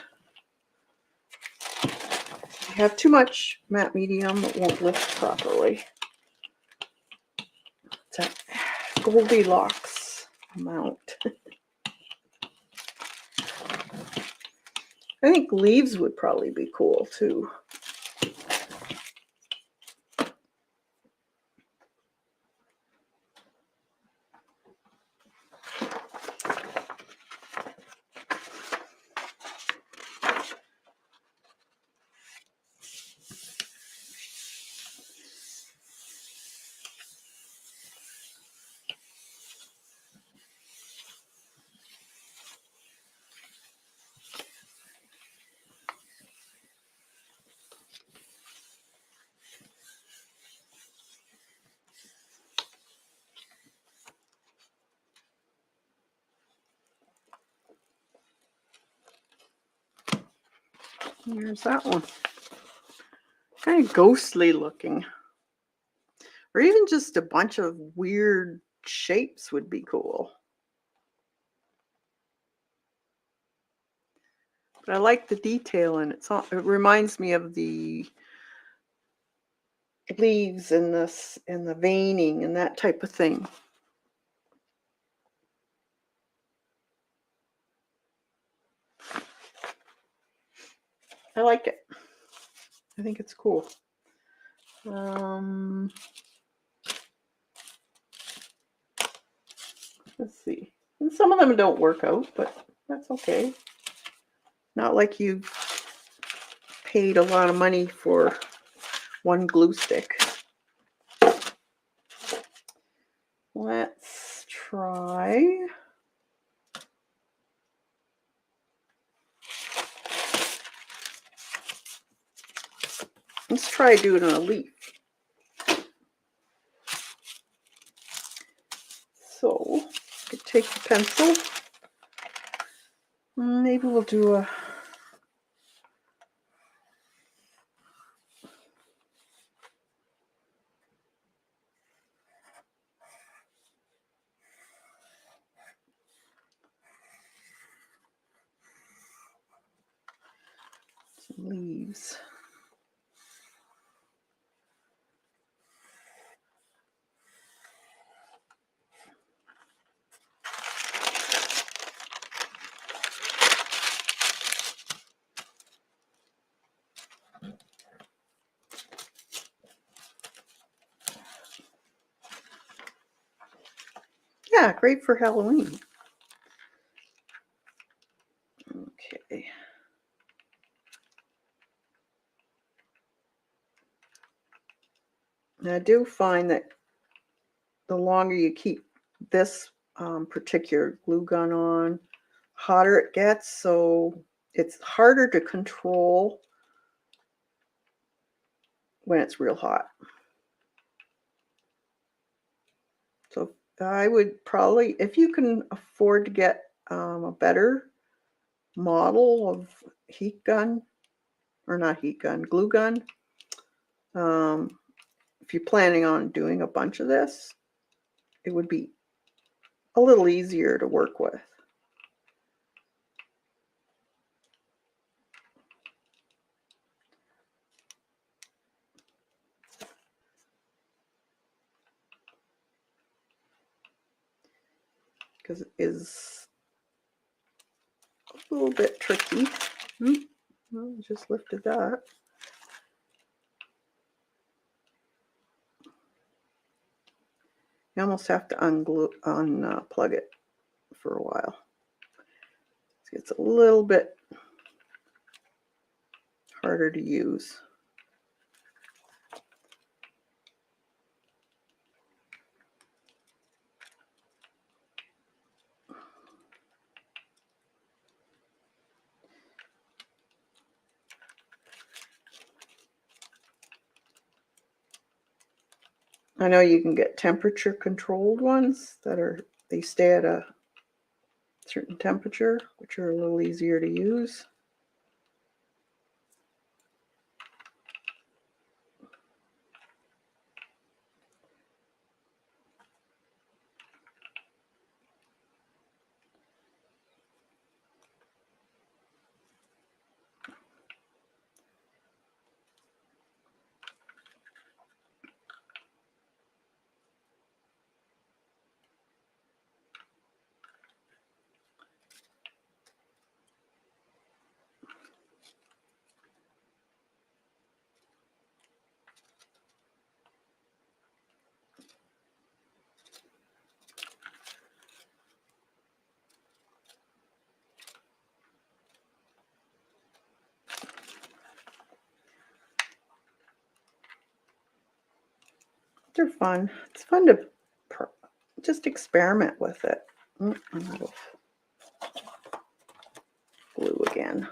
If you have too much matte medium, it won't lift properly. It's a Goldilocks amount. I think leaves would probably be cool too. There's that one. Kind of ghostly looking. Or even just a bunch of weird shapes would be cool. But I like the detail in it. It reminds me of the leaves and the veining and that type of thing. I like it. I think it's cool. Let's see. And some of them don't work out, but that's okay. Not like you've paid a lot of money for one glue stick. Let's try. Let's try doing a leaf. So, take the pencil. Maybe we'll do some leaves. Yeah, great for Halloween. Okay. And I do find that the longer you keep this particular glue gun on, hotter it gets, so it's harder to control when it's real hot. So I would probably, if you can afford to get a better model of heat gun, or not heat gun, glue gun, if you're planning on doing a bunch of this, it would be a little easier to work with. Because it is a little bit tricky. Well, just lifted that. You almost have to unplug it for a while. It gets a little bit harder to use. I know you can get temperature controlled ones they stay at a certain temperature, which are a little easier to use. They're fun. It's fun to just experiment with it. I'm out of glue again.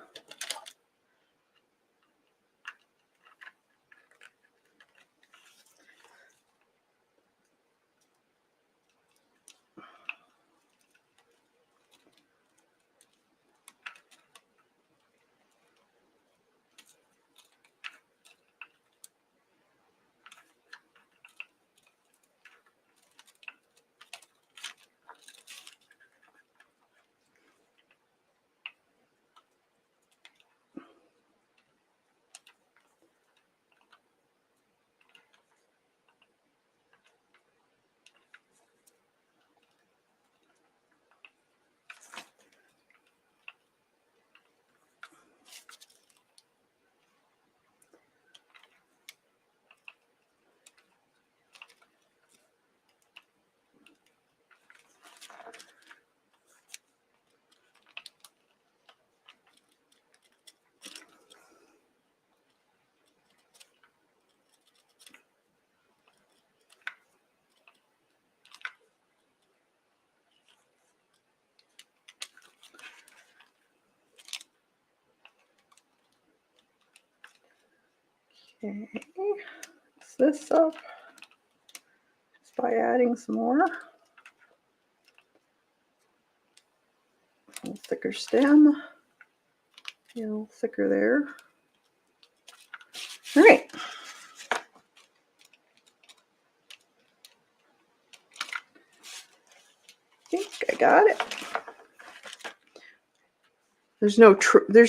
Okay, mix this up just by adding some more. A little thicker stem, a little thicker there. All right. I think I got it. There's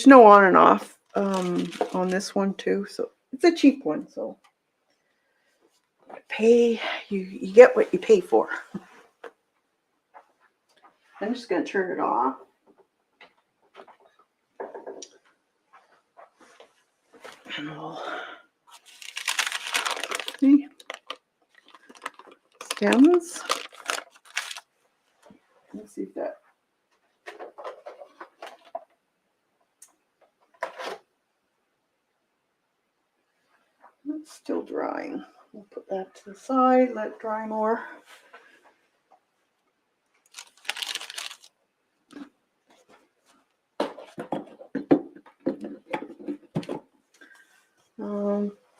no on and off on this one too, so it's a cheap one. So you get what you pay for. I'm just going to turn it off. And we'll see. Stems. Let's see if that. It's still drying. We'll put that to the side, let it dry more.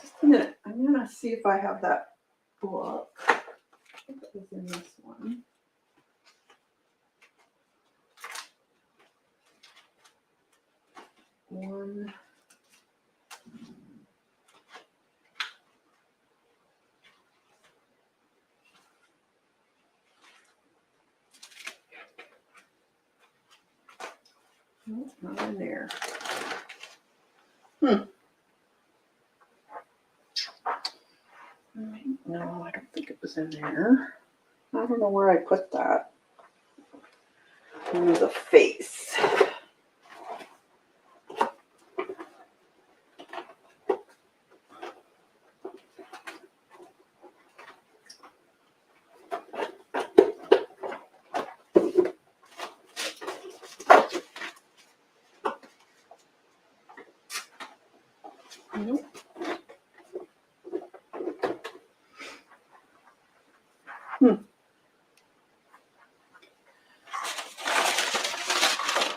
Just a minute. I'm gonna see if I have that book. I think it was in this one. One. Nope, not in there. No, I don't think it was in there. I don't know where I put that. Ooh, the face. Nope.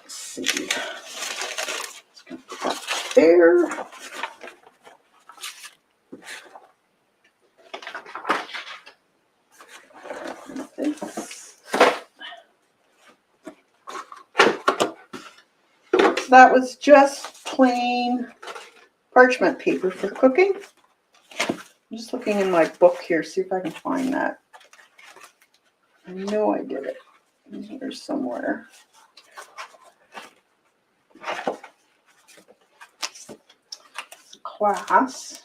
Let's see. Just gonna put that there. That was just plain parchment paper for cooking. I'm just looking in my book here, see if I can find that. I know I did it. In here somewhere. Class.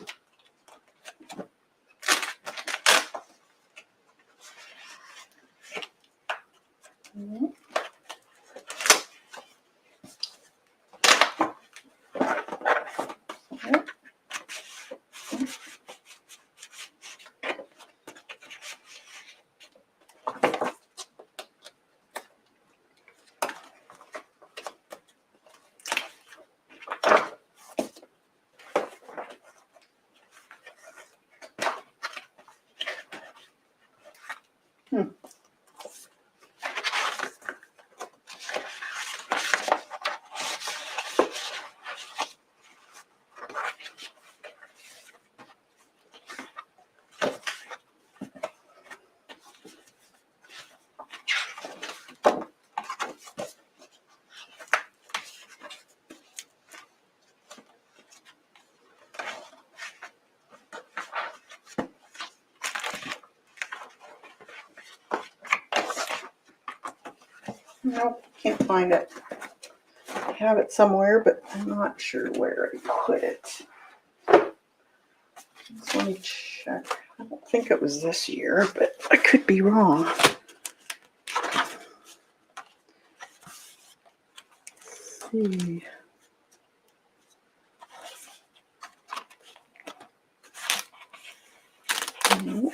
Nope, can't find it. I have it somewhere, but I'm not sure where I put it. Just let me check. I don't think it was this year, but I could be wrong. Let's see. Nope.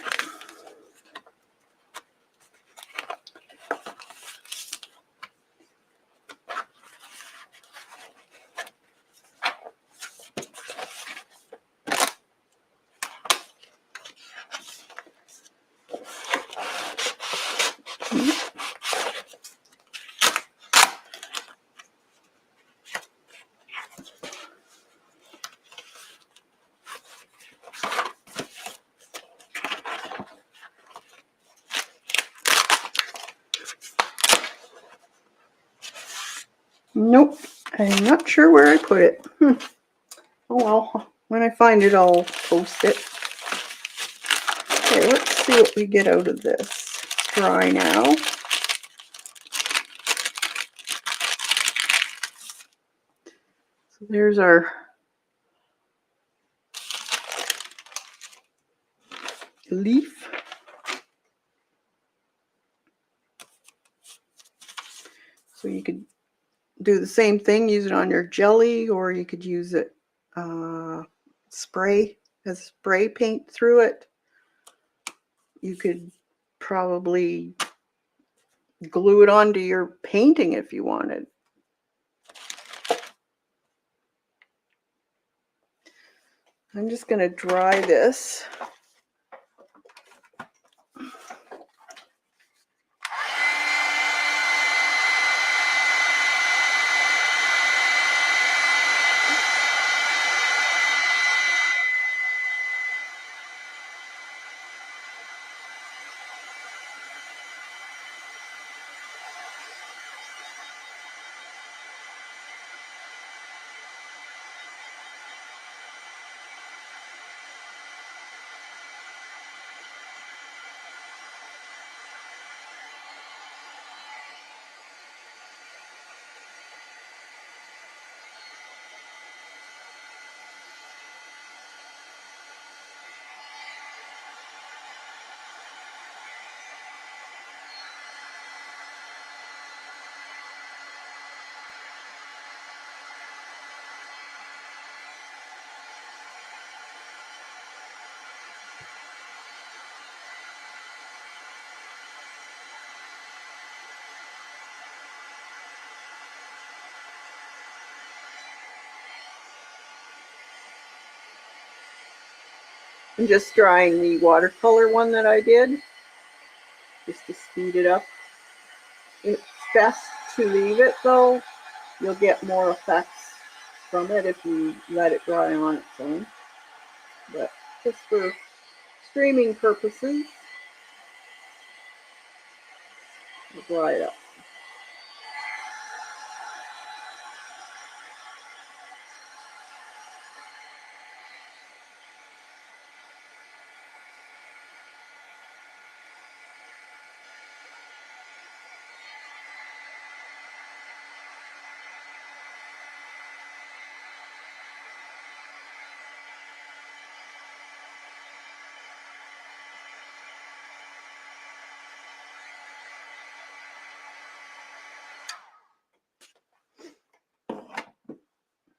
Nope, I'm not sure where I put it. Oh well, when I find it, I'll post it. Okay, let's see what we get out of this. It's dry now. So there's our leaf. So you could do the same thing, use it on your jelly, or you could use it spray paint through it. You could probably glue it onto your painting if you wanted. I'm just going to dry this. I'm just drying the watercolor one that I did, just to speed it up. It's best to leave it though. You'll get more effects from it if you let it dry on its own. But just for streaming purposes, I'll dry it up.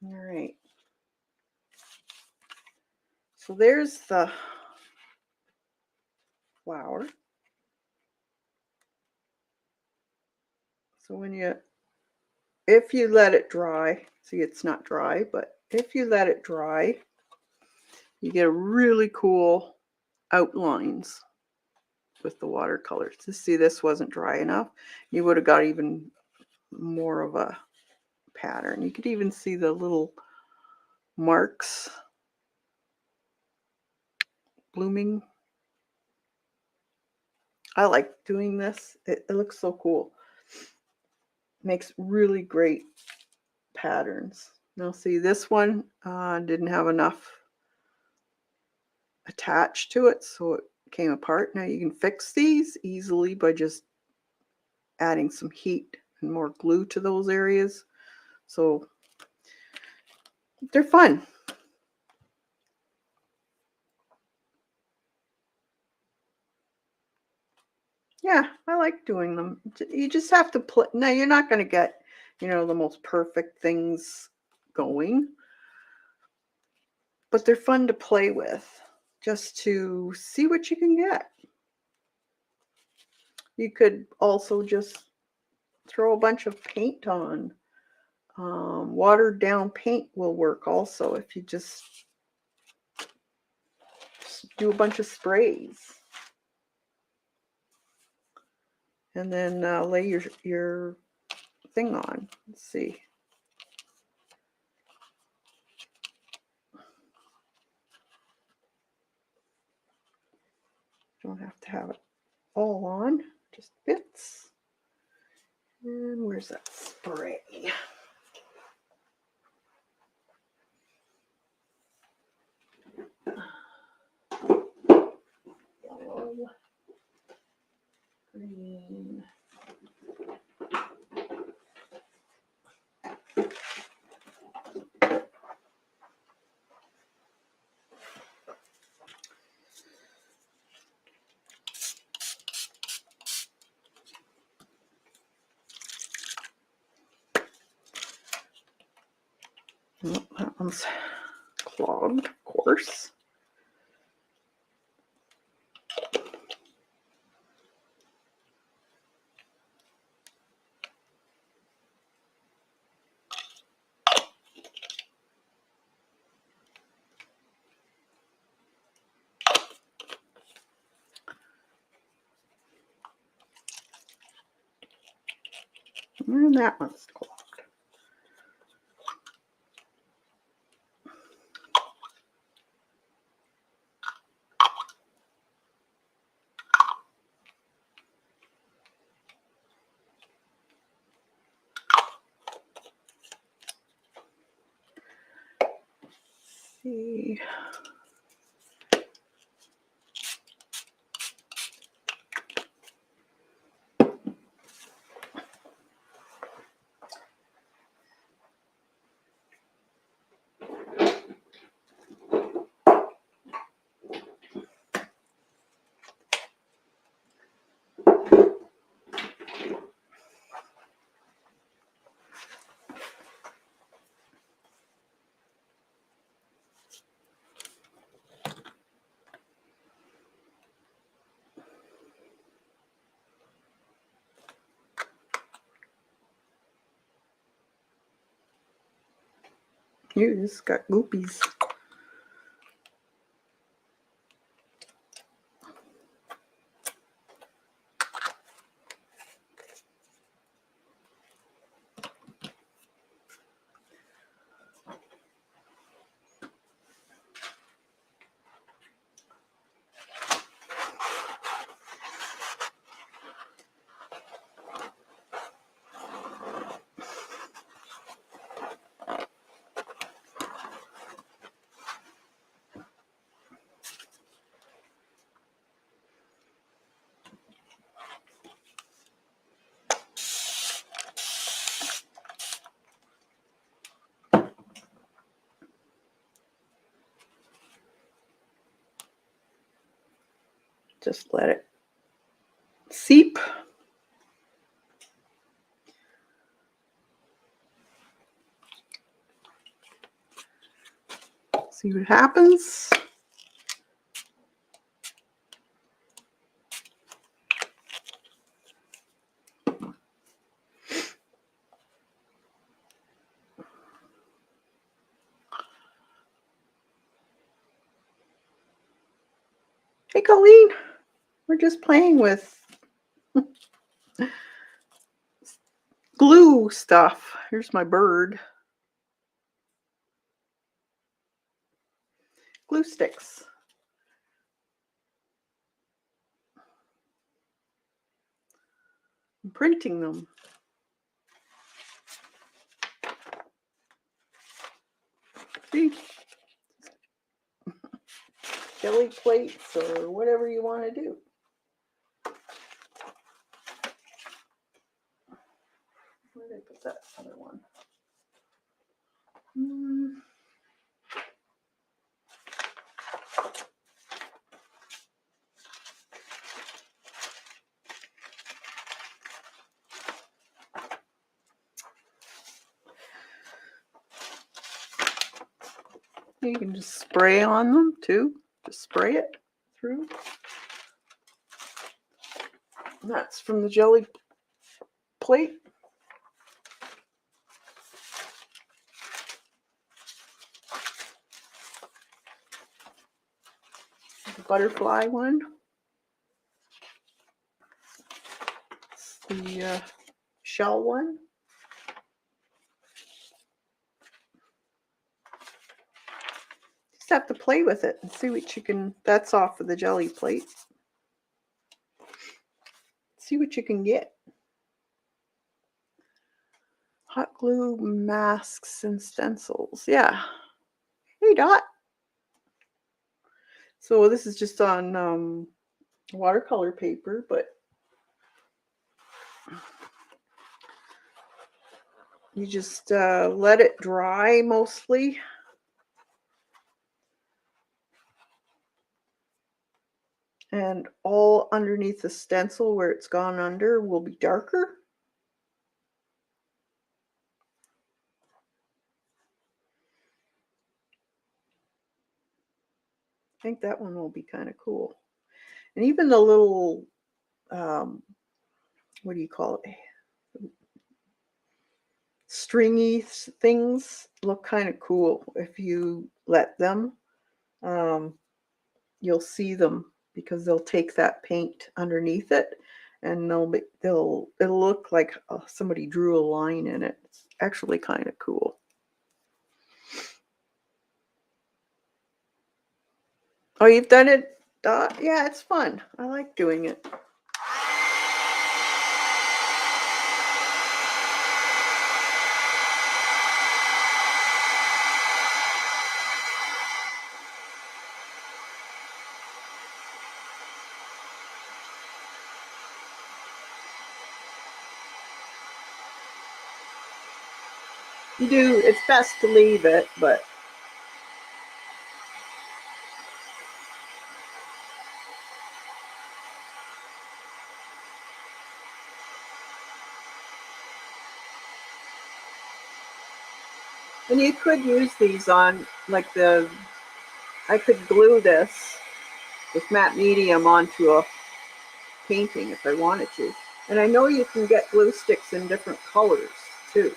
All right. So there's the flower. So if you let it dry, see it's not dry, but if you let it dry, you get really cool outlines with the watercolors. To see this wasn't dry enough, you would have got even more of a pattern. You could even see the little marks blooming. I like doing this. It looks so cool. Makes really great patterns. Now see, this one didn't have enough attached to it, so it came apart. Now you can fix these easily by just adding some heat and more glue to those areas. So they're fun. Yeah, I like doing them. You just have to play. Now you're not going to get, the most perfect things going, but they're fun to play with, just to see what you can get. You could also just throw a bunch of paint on. Watered down paint will work also if you just do a bunch of sprays. And then lay your thing on. Let's see. Don't have to have it all on, just bits. And where's that spray? teal, green. Oh, that one's clogged, of course. And that one's clogged. See. Ew, this got goopies. Just let it seep. See what happens. Hey, Colleen, we're just playing with glue stuff. Here's my bird. Glue sticks. I'm printing them. See? Jelly plates or whatever you want to do. Where did I put that other one? You can just spray on them too. Just spray it through. And that's from the jelly plate. The butterfly one. The shell one. Just have to play with it and see what you can. That's off of the jelly plate. See what you can get. Hot glue masks and stencils. Yeah. Hey, Dot. So this is just on watercolor paper, but you just let it dry mostly. And all underneath the stencil where it's gone under will be darker. I think that one will be kind of cool. And even the little, what do you call it? Stringy things look kind of cool if you let them. You'll see them because they'll take that paint underneath it, and it'll look like somebody drew a line in it. It's actually kind of cool. Oh, you've done it? Yeah, it's fun. I like doing it. You do. It's best to leave it, but and you could use these on like I could glue this with matte medium onto a painting if I wanted to. And I know you can get glue sticks in different colors too.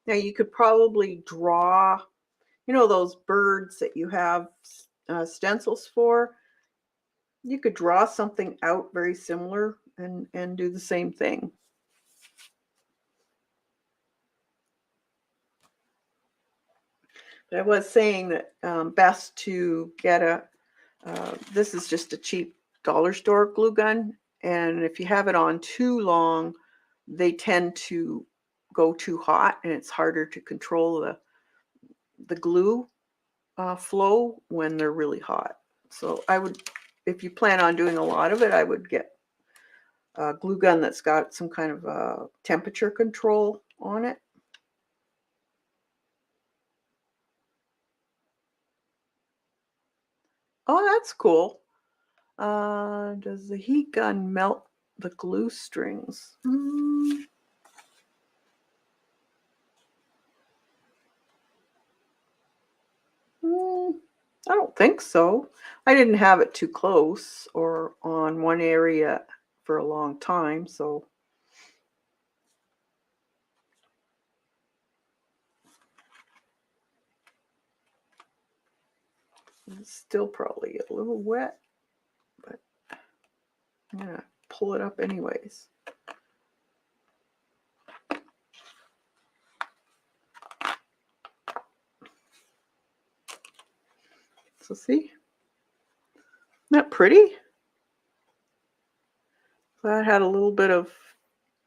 Now you could probably draw, you know, those birds that you have stencils for. You could draw something out very similar and do the same thing. But I was saying that best to get this is just a cheap dollar store glue gun. And if you have it on too long, they tend to go too hot and it's harder to control the glue flow when they're really hot. So I would, if you plan on doing a lot of it, I would get a glue gun that's got some kind of temperature control on it. Oh, that's cool. Does the heat gun melt the glue strings? I don't think so. I didn't have it too close or on one area for a long time, so it's still probably a little wet, but I'm gonna pull it up anyways. So see, isn't that pretty? That had a little bit of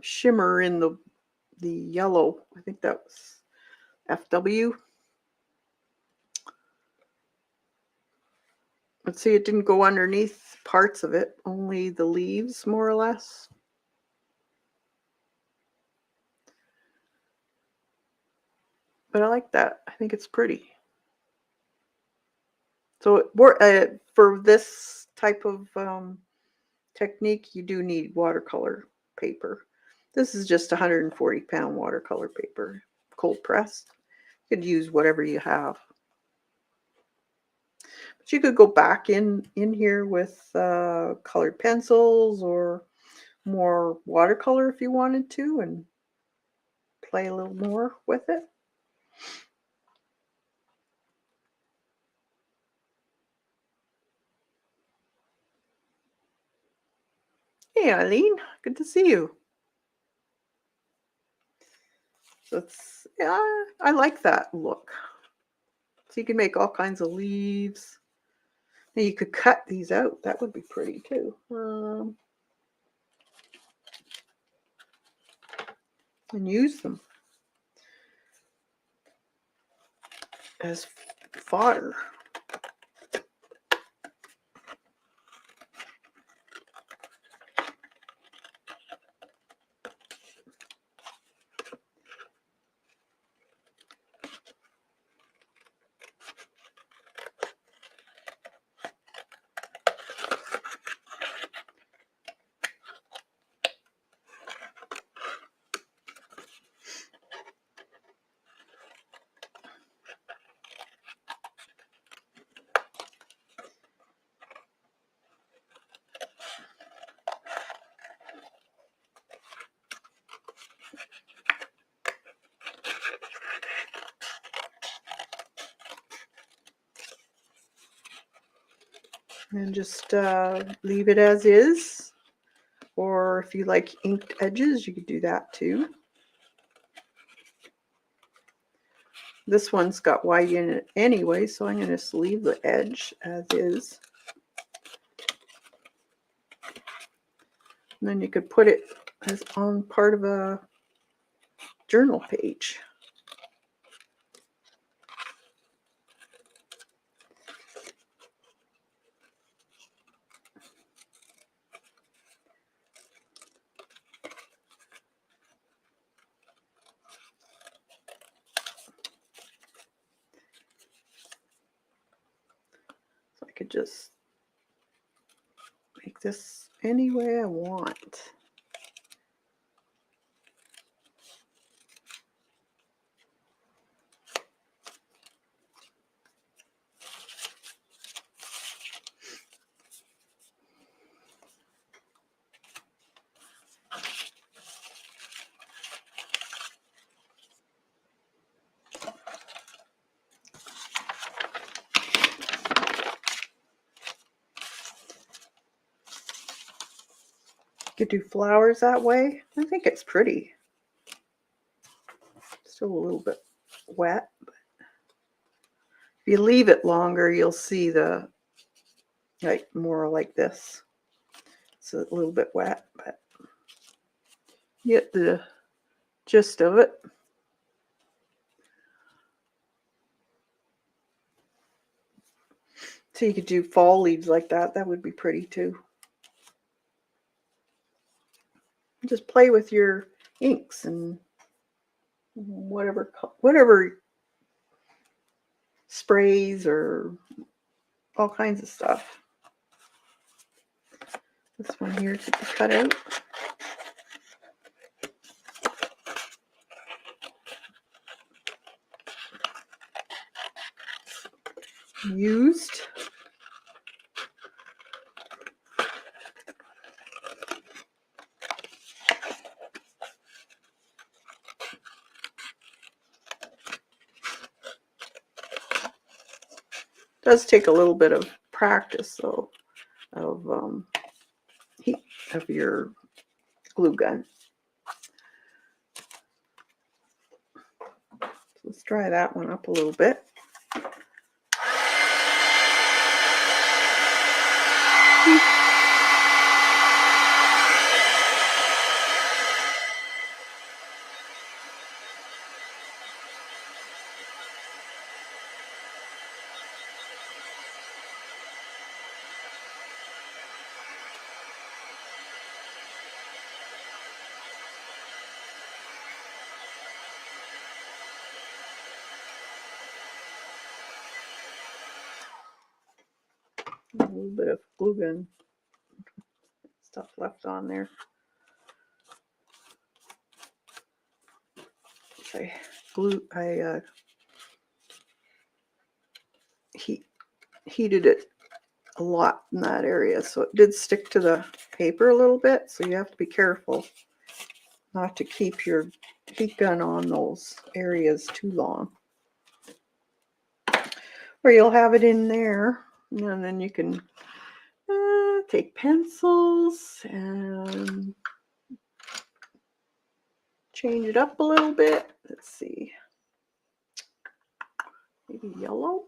shimmer in the yellow. I think that was FW. Let's see, it didn't go underneath parts of it, only the leaves, more or less. But I like that. I think it's pretty. So for this type of technique, you do need watercolor paper. This is just 140-pound watercolor paper, cold pressed. You could use whatever you have. So you could go back in here with colored pencils or more watercolor if you wanted to, and play a little more with it. Hey Eileen, good to see you. So it's, yeah, I like that look. So you can make all kinds of leaves. Now you could cut these out. That would be pretty too. And use them as fodder. And just leave it as is. Or if you like inked edges, you could do that too. This one's got white in it anyway, so I'm going to just leave the edge as is. And then you could put it as on part of a journal page. So I could just make this any way I want. You could do flowers that way. I think it's pretty. Still a little bit wet, but if you leave it longer, you'll see the like more like this. It's a little bit wet, but you get the gist of it. So you could do fall leaves like that. That would be pretty too. Just play with your inks and whatever sprays or all kinds of stuff. This one here could be cut out. Used. Does take a little bit of practice though, of heat of your glue gun. So let's dry that one up a little bit. A little bit of glue gun stuff left on there. I heated it a lot in that area, so it did stick to the paper a little bit, so you have to be careful not to keep your heat gun on those areas too long. Or you'll have it in there, and then you can take pencils and change it up a little bit. Let's see, maybe yellow.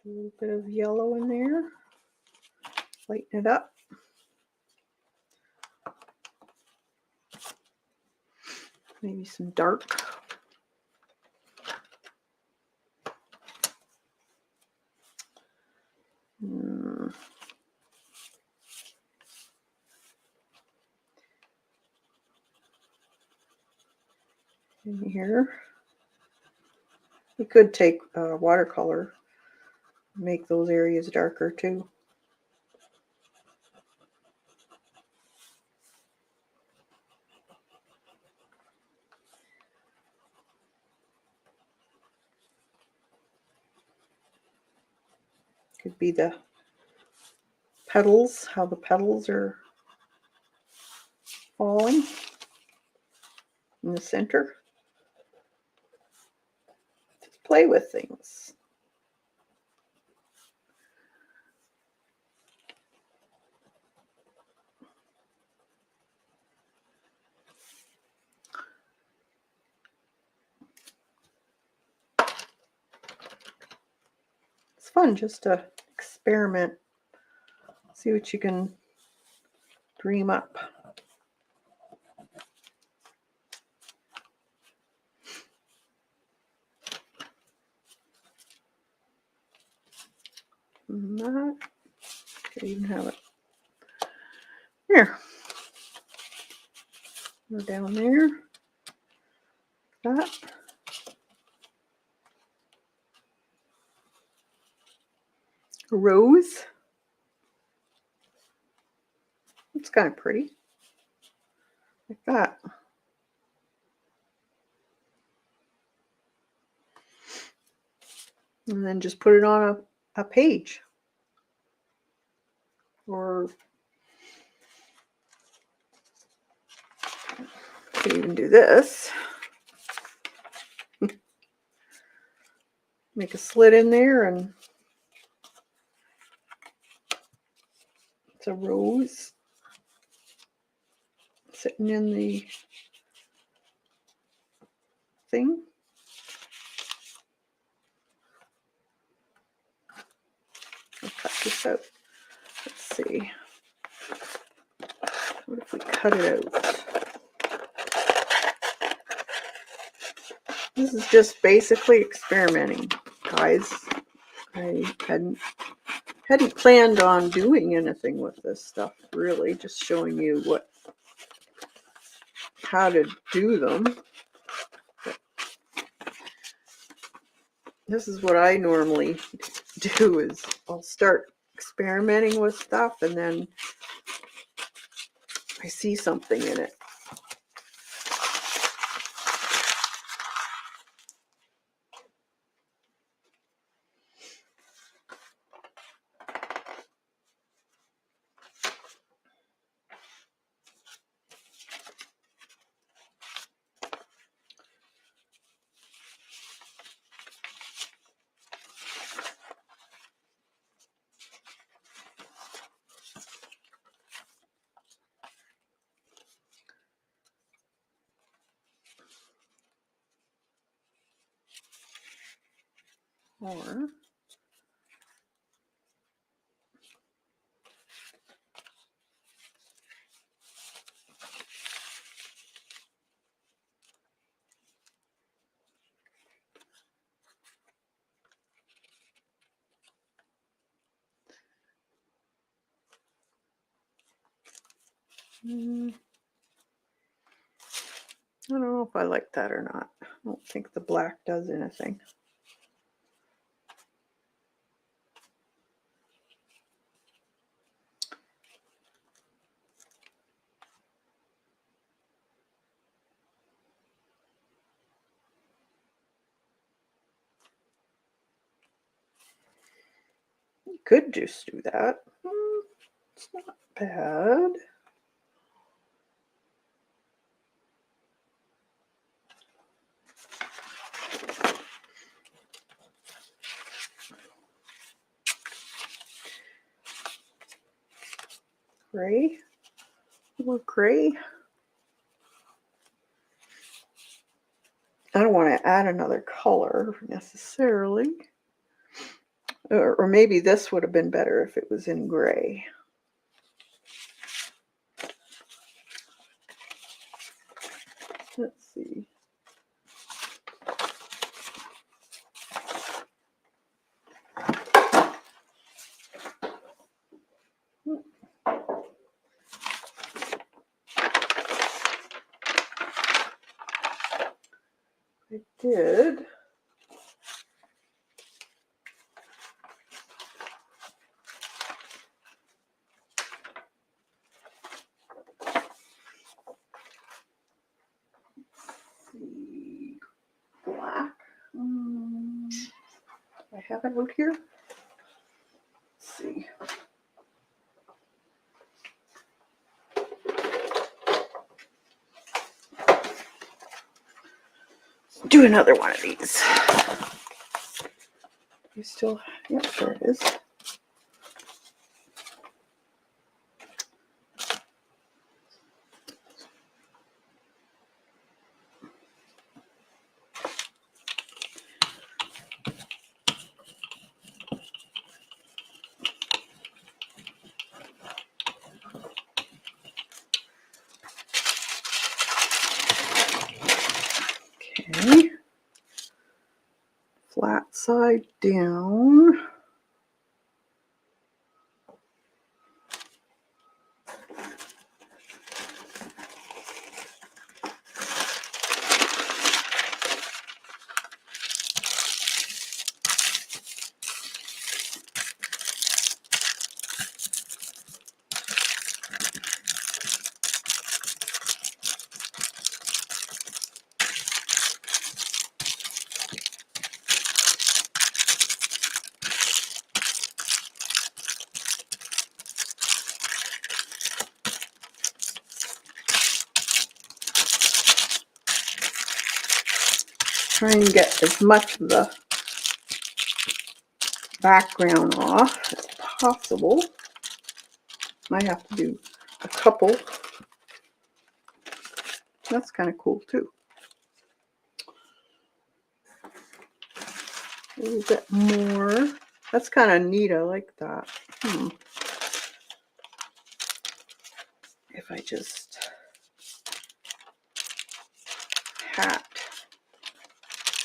A little bit of yellow in there, lighten it up. Maybe some dark. In here. You could take watercolor, make those areas darker too. Could be the petals, how the petals are falling in the center. Just play with things. It's fun just to experiment, see what you can dream up. And that, could even have it here. Go down there. That. A rose. It's kind of pretty. Like that. And then just put it on a page. Or you could even do this. Make a slit in there, and it's a rose sitting in the thing. I'll cut this out. Let's see. What if we cut it out? This is just basically experimenting, guys. I hadn't planned on doing anything with this stuff, really, just showing you how to do them. But this is what I normally do, is I'll start experimenting with stuff and then I see something in it. Or I don't know if I like that or not. I don't think the black does anything. You could just do that. It's not bad. Gray. More gray. I don't want to add another color necessarily. Or maybe this would have been better if it was in gray. Let's see. I did. See, black. I have it out here. Let's see. Let's do another one of these. You still, yep, there it is. Okay. Flat side down. Try and get as much of the background off as possible. Might have to do a couple. That's kind of cool too. A little bit more. That's kind of neat. I like that. If I just hat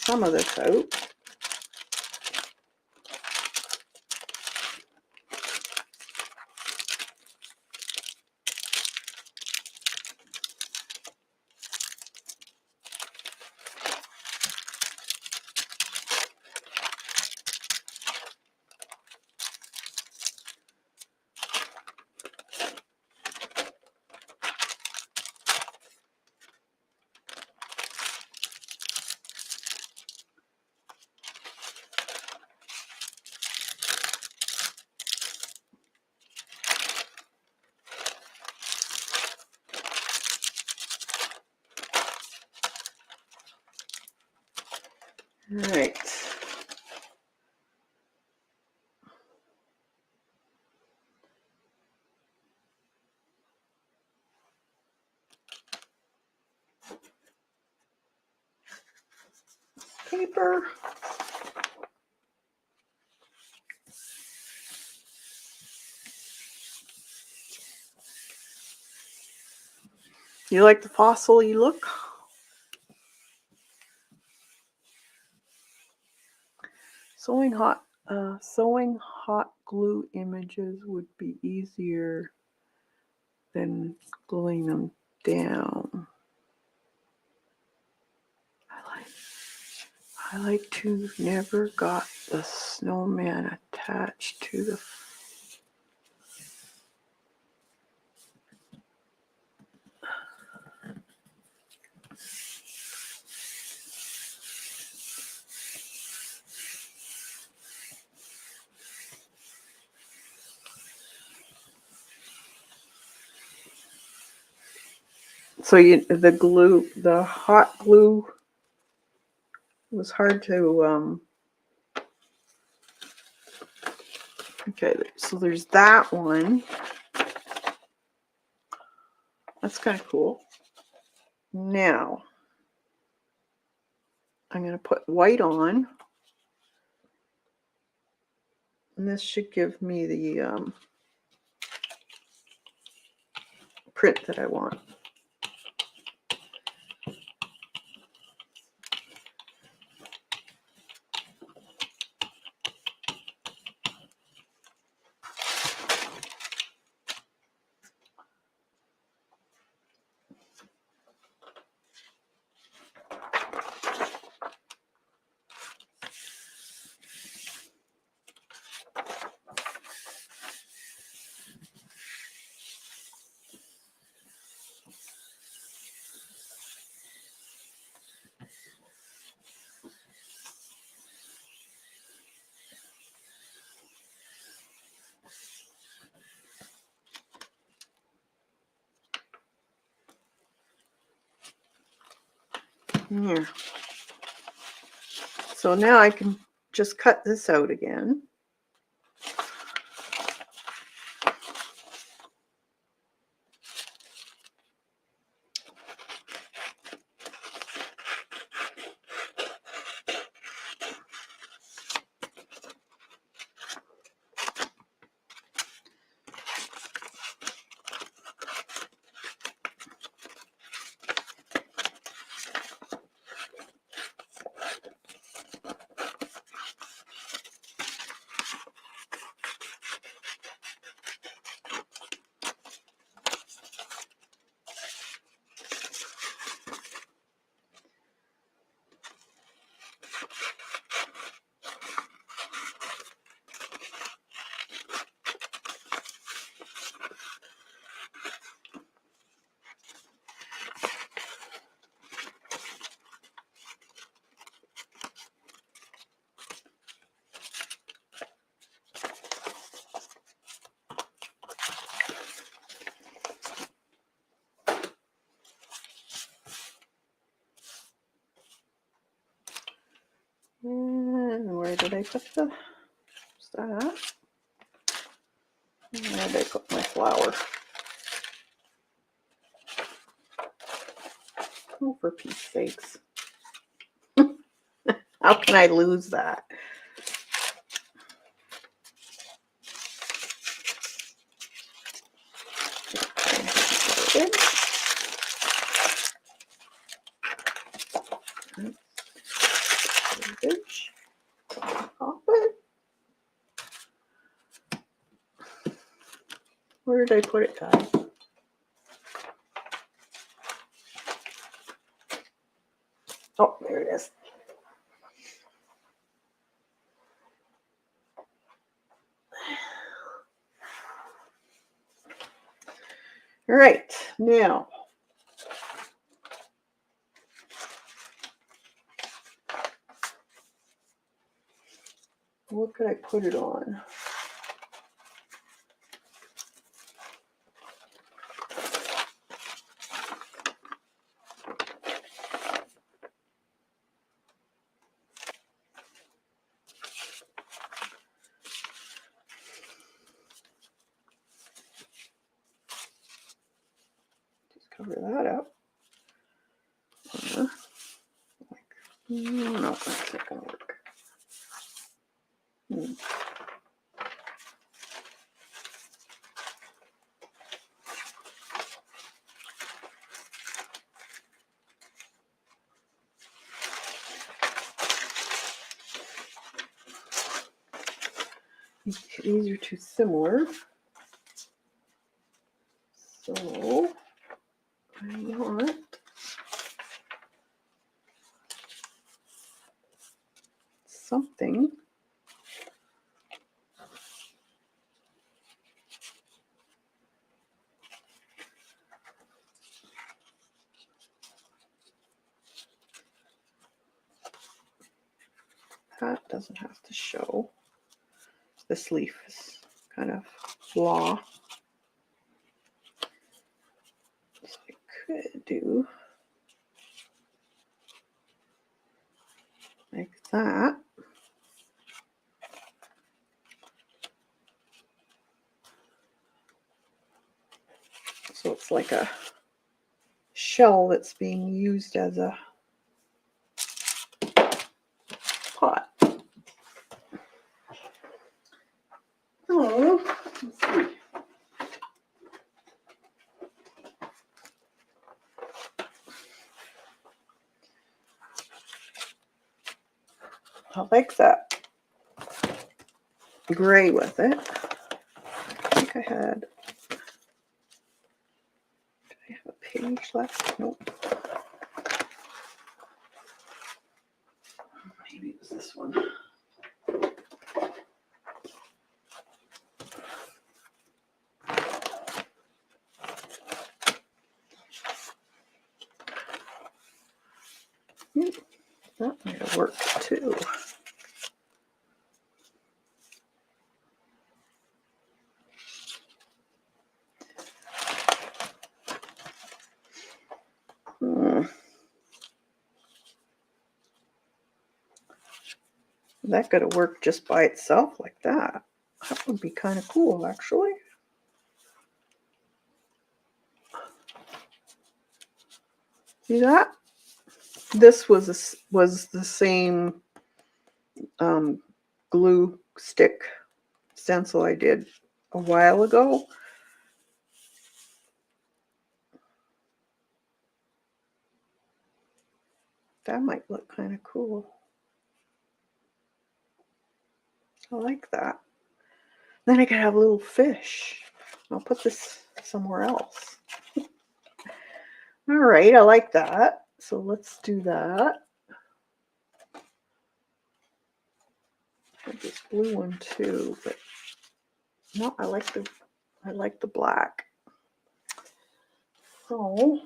some of this out. All right. Paper. You like the fossil-y look? Sewing hot glue images would be easier than gluing them down. I like to never got the snowman attached to the. So the hot glue was hard to, okay, so there's that one. That's kind of cool. Now, I'm going to put white on. And this should give me the print that I want. Here. So now I can just cut this out again. And where did I put the stuff? Where did I put my flour? Oh, for Pete's sakes. How can I lose that? Where did I put it, guys? Oh, there it is. All right, now what could I put it on? Just cover that up. No, that's not going to work. These are too similar. So I want something that doesn't have to show. This leaf is kind of blah. So I could do like that. So it's like a shell that's being used as a pot. Oh, let's see. I like that gray with it. I think I had, did I have a page left? Nope. Maybe it was this one. That might have worked too. That could have worked just by itself like that. That would be kind of cool, actually. See that? This was the same glue stick stencil I did a while ago. That might look kind of cool. I like that. Then I could have a little fish. I'll put this somewhere else. All right, I like that. So let's do that. I have this blue one too, but no, I like the black. So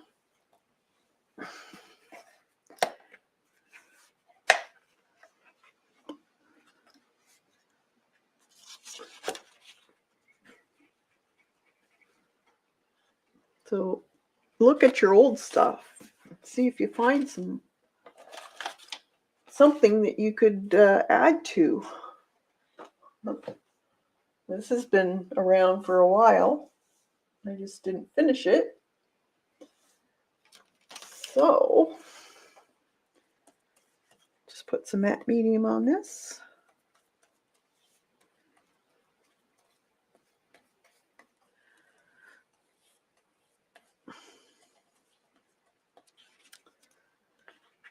look at your old stuff. See if you find something that you could add to. This has been around for a while. I just didn't finish it. So just put some matte medium on this.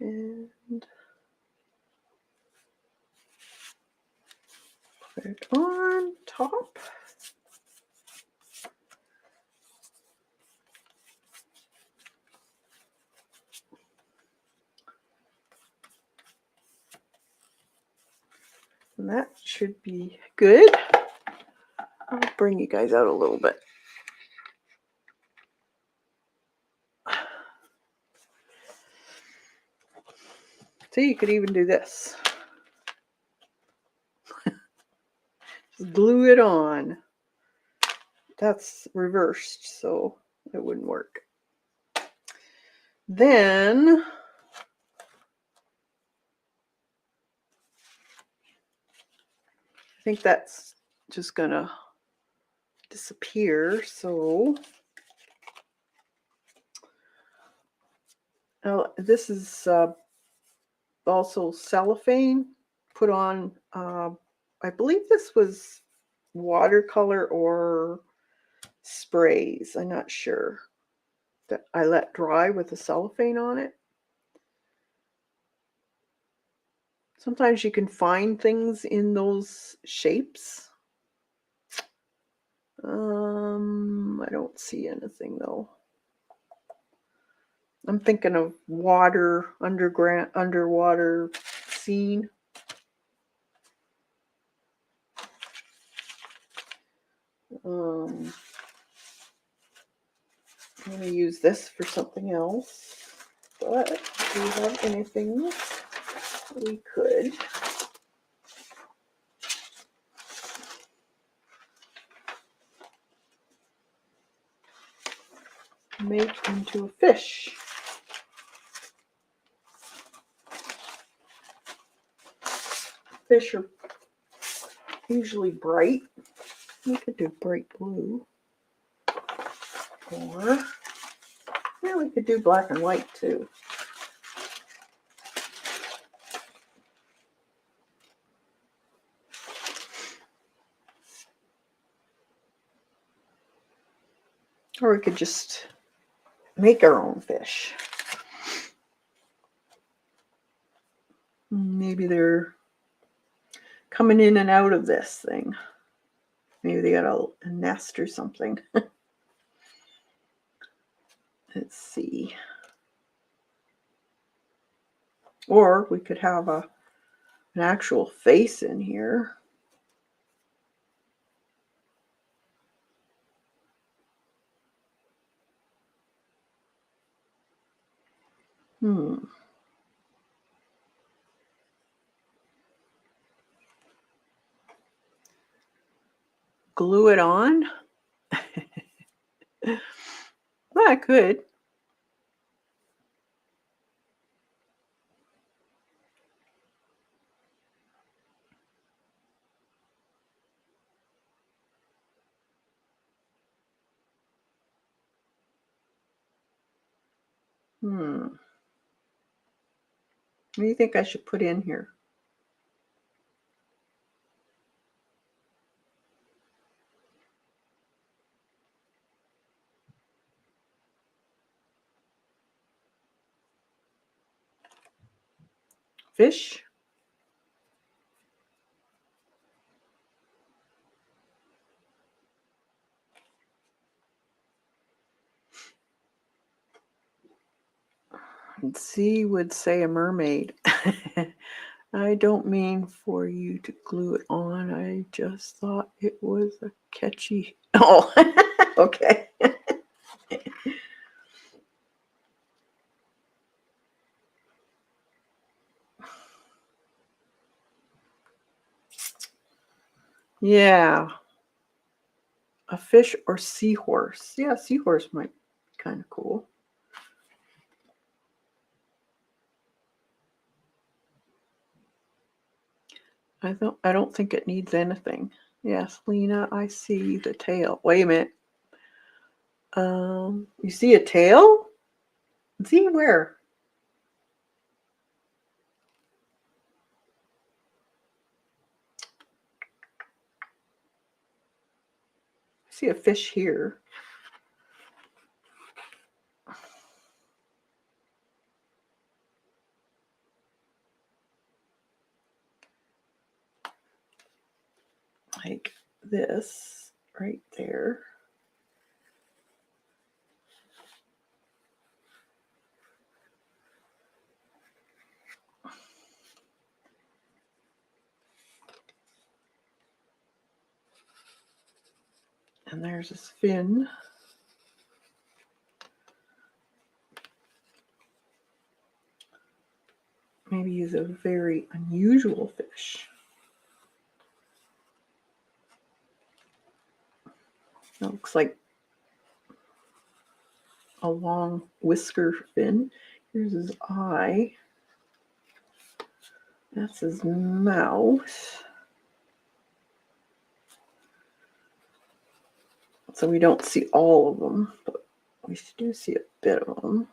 And put it on top. And that should be good. I'll bring you guys out a little bit. So you could even do this. Just glue it on. That's reversed, so it wouldn't work. Then I think that's just gonna disappear. So this is also cellophane put on. I believe this was watercolor or sprays. I'm not sure. That I let dry with the cellophane on it. Sometimes you can find things in those shapes. I don't see anything though. I'm thinking of water, underwater scene. I'm going to use this for something else. But do we have anything we could make into a fish? Fish are usually bright. We could do bright blue. Or, yeah, we could do black and white too. Or we could just make our own fish. Maybe they're coming in and out of this thing. Maybe they got a nest or something. Let's see. Or we could have an actual face in here. Glue it on? Well, I could. What do you think I should put in here? Fish? And C would say a mermaid. I don't mean for you to glue it on. I just thought it was a catchy. Oh, okay. Yeah. A fish or seahorse. Yeah, seahorse might be kind of cool. I don't think it needs anything. Yes, Lena, I see the tail. Wait a minute. You see a tail? See where? I see a fish here. Like this right there. And there's his fin. Maybe he's a very unusual fish. It looks like a long whisker fin. Here's his eye. That's his mouth. So we don't see all of them, but we do see a bit of them.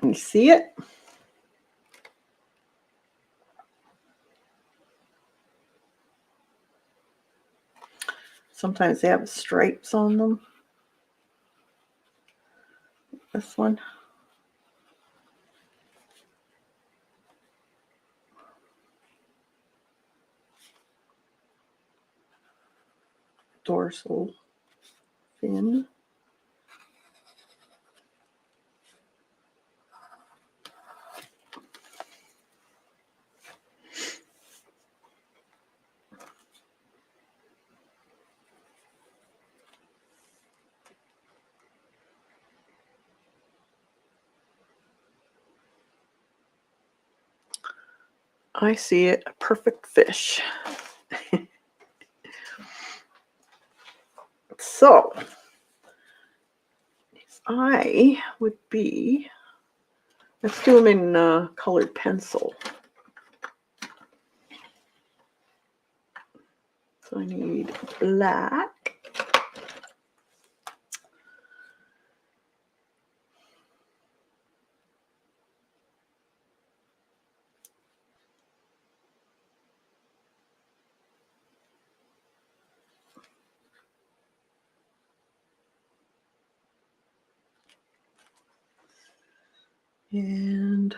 You see it? Sometimes they have stripes on them. This one. dorsal fin. I see it, a perfect fish. So, his eye would be, let's do them in colored pencil. So I need black. And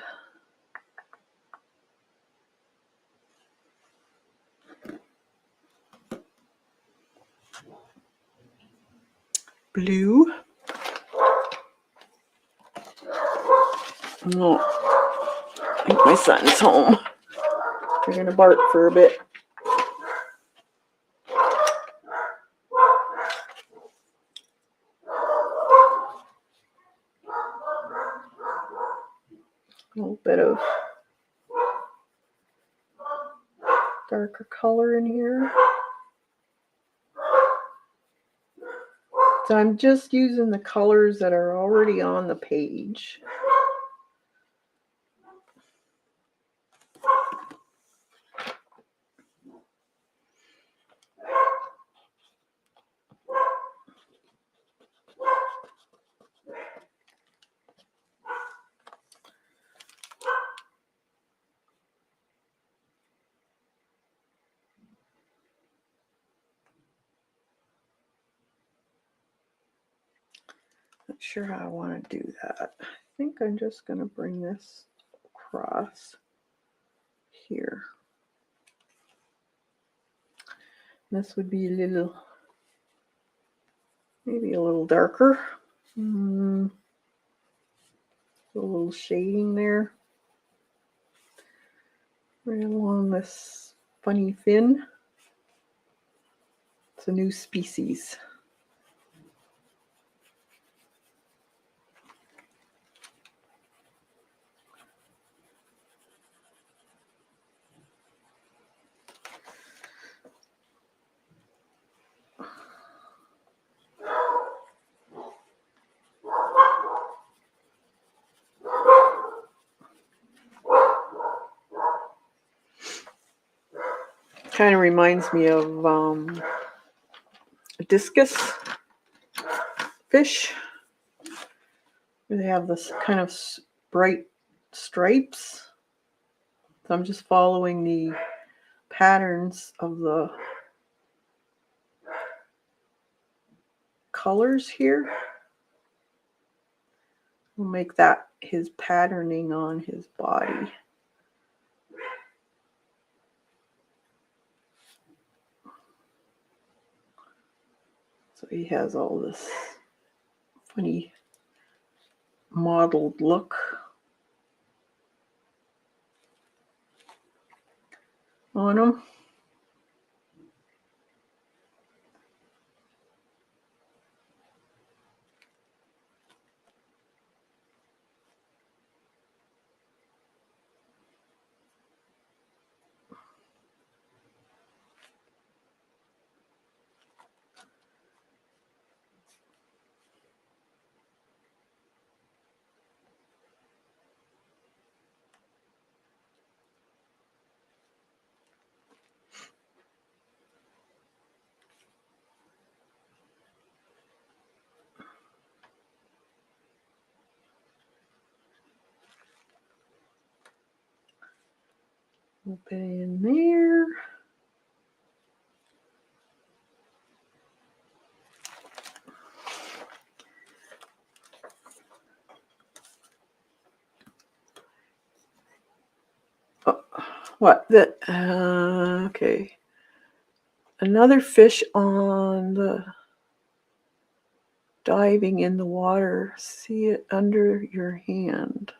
blue. Oh, I think my son's home. They're gonna bark for a bit. A little bit of darker color in here. So I'm just using the colors that are already on the page. Not sure how I want to do that. I think I'm just going to bring this across here. This would be a little, maybe a little darker. A little shading there. Right along this funny fin. It's a new species. Kind of reminds me of a discus fish. They have this kind of bright stripes. So I'm just following the patterns of the colors here. We'll make that his patterning on his body. So he has all this funny mottled look on him. Put it in there. Oh, what? Okay. another fish on the diving in the water. See it under your hand.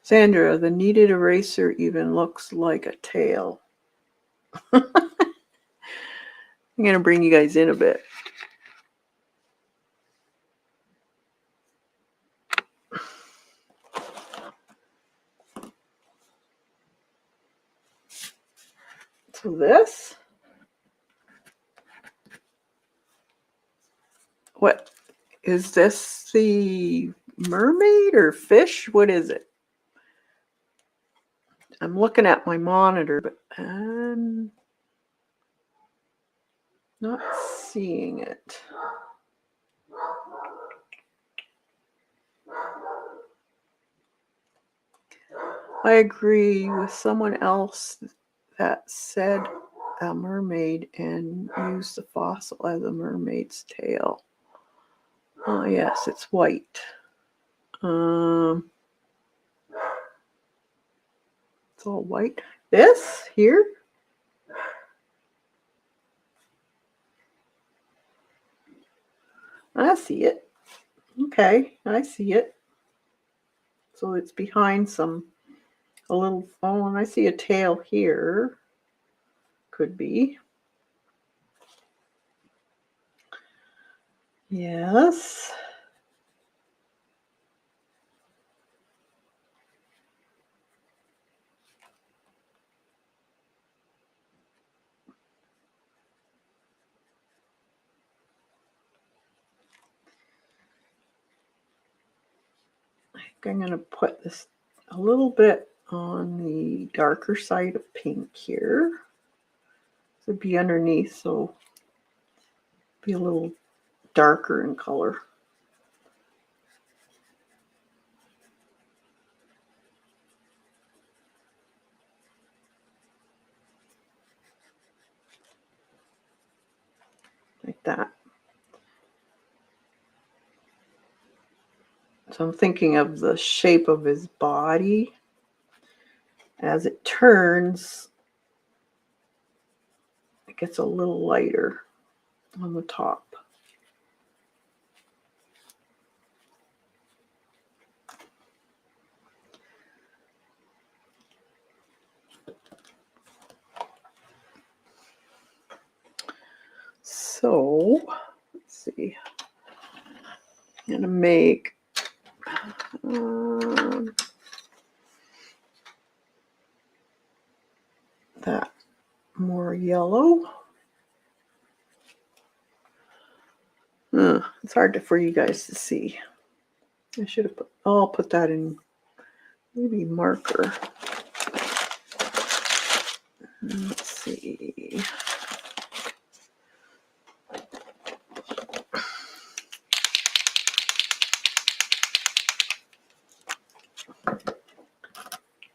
Sandra, the kneaded eraser even looks like a tail. I'm going to bring you guys in a bit. So this, what is this, the mermaid or fish? What is it? I'm looking at my monitor, but I'm not seeing it. I agree with someone else that said a mermaid and used the fossil as a mermaid's tail. Oh yes, it's white. It's all white. This here? I see it. Okay, I see it. So it's behind a little, oh, and I see a tail here. Could be. Yes. I think I'm going to put this a little bit on the darker side of pink here. This would be underneath, so be a little darker in color. Like that. So I'm thinking of the shape of his body. As it turns, it gets a little lighter on the top. So, let's see. I'm going to make that more yellow. It's hard for you guys to see. I should have put, I'll put that in maybe marker. Let's see.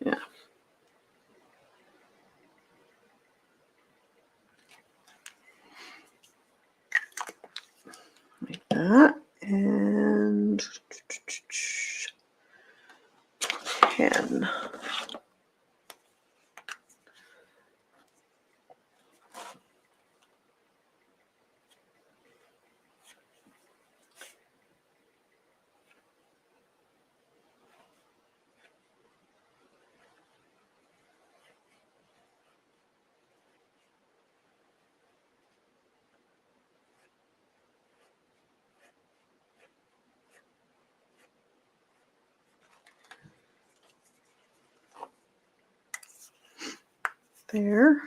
Yeah. Like that. And 10. There.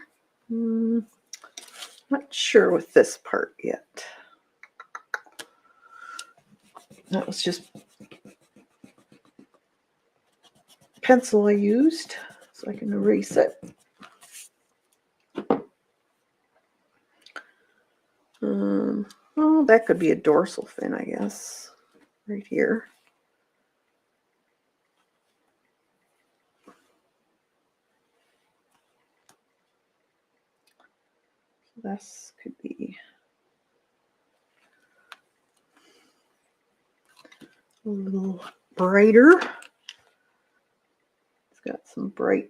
Not sure with this part yet. That was just pencil I used, so I can erase it. Oh, that could be a dorsal fin, I guess, right here. This could be a little brighter. got some bright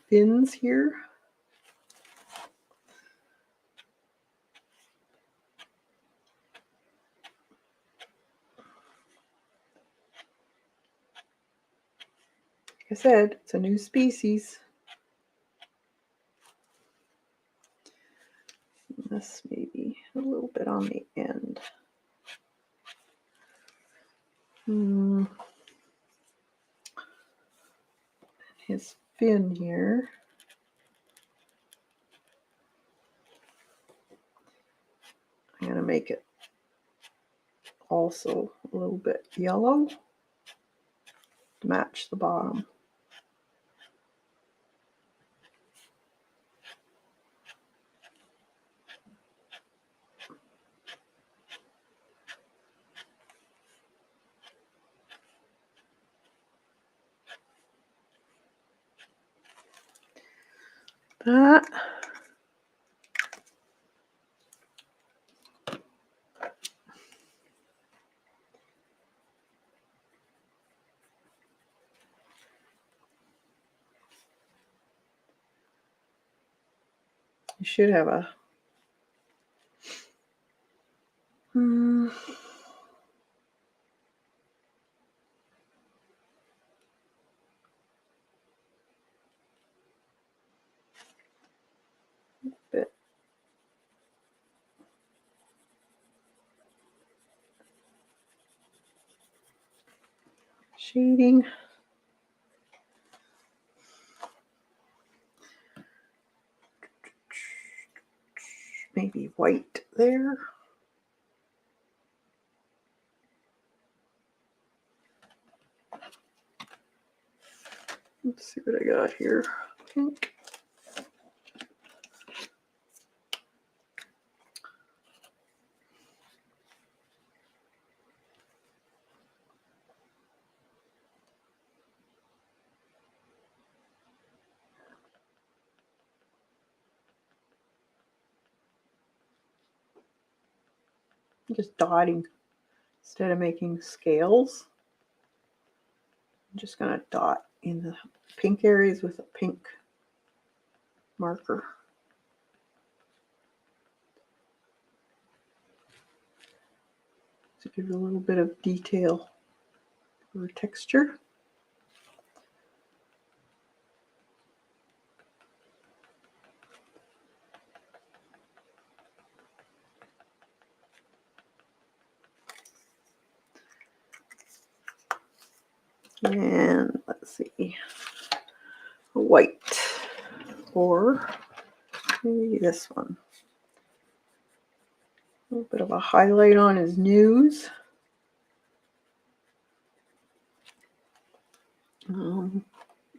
fins here. Like I said, it's a new species. This maybe a little bit on the end. His fin here. I'm going to make it also a little bit yellow to match the bottom. That. You should have a bit shading. Maybe white there. Let's see what I got here. Pink. I'm just dotting instead of making scales. I'm just going to dot in the pink areas with a pink marker. To give it a little bit of detail or texture. And let's see, white, or maybe this one. A little bit of a highlight on his nose.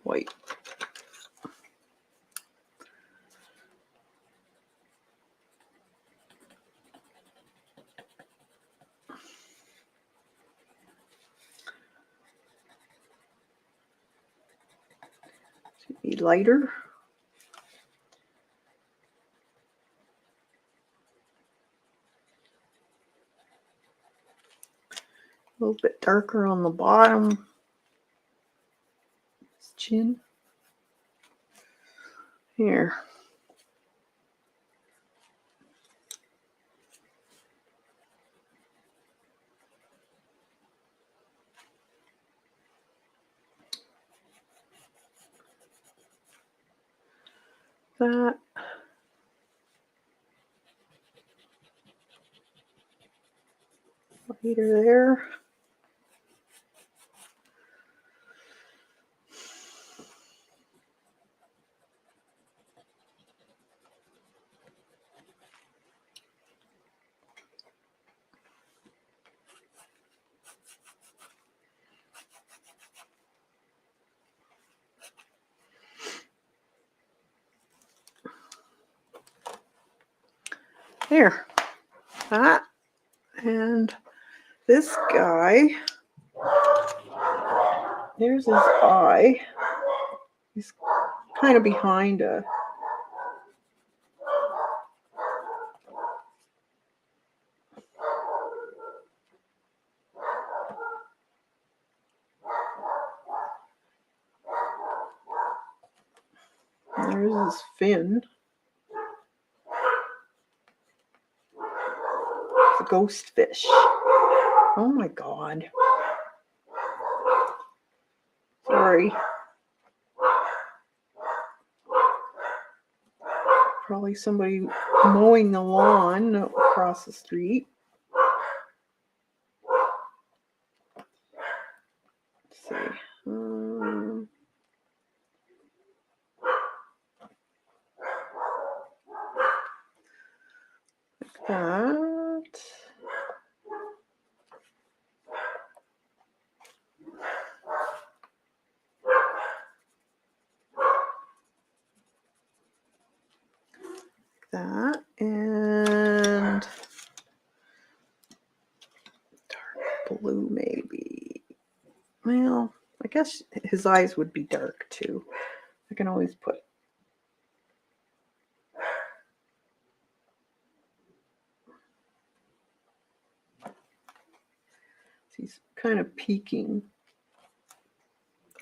White. Should be lighter. A little bit darker on the bottom. His chin. Here. That. Lighter there. There. That. And this guy, there's his eye. He's kind of behind a There's his fin. It's a ghost fish. Oh my God. Sorry. Probably somebody mowing the lawn across the street. Let's see. Like that. That and dark blue maybe. Well, I guess his eyes would be dark too. I can always put he's kind of peeking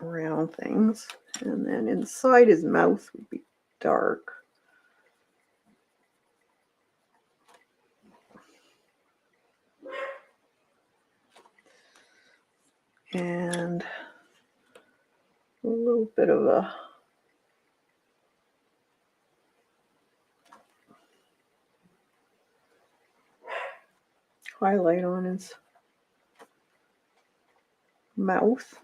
around things, and then inside his mouth would be dark. And a little bit of a highlight on his mouth.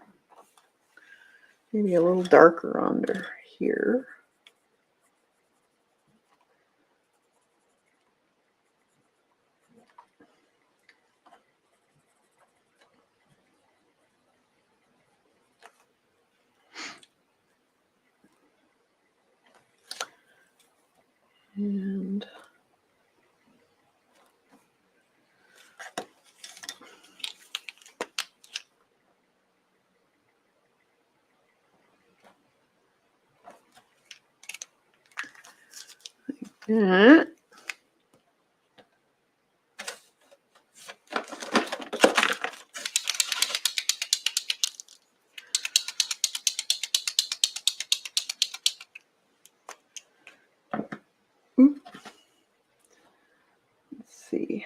Maybe a little darker under here. And that. Let's see.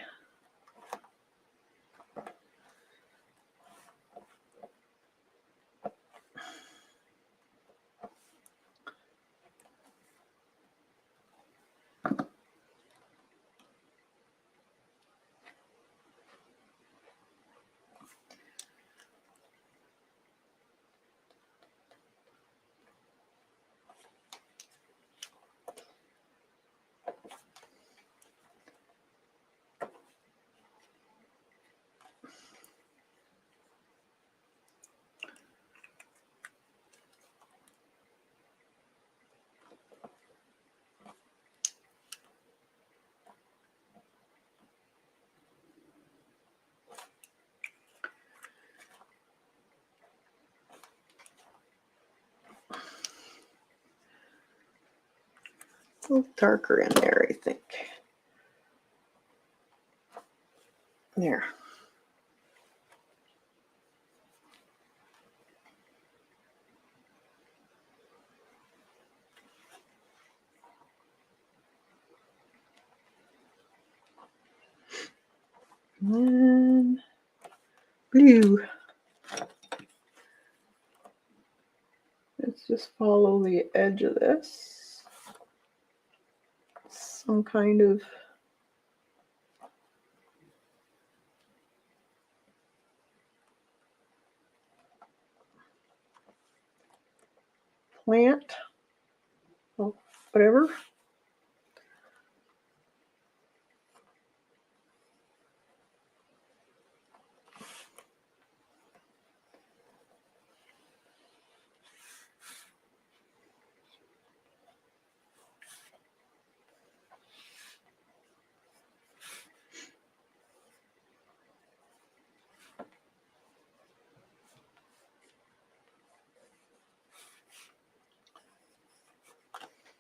A little darker in there, I think. There. And then blue. Let's just follow the edge of this. Some kind of plant, or whatever.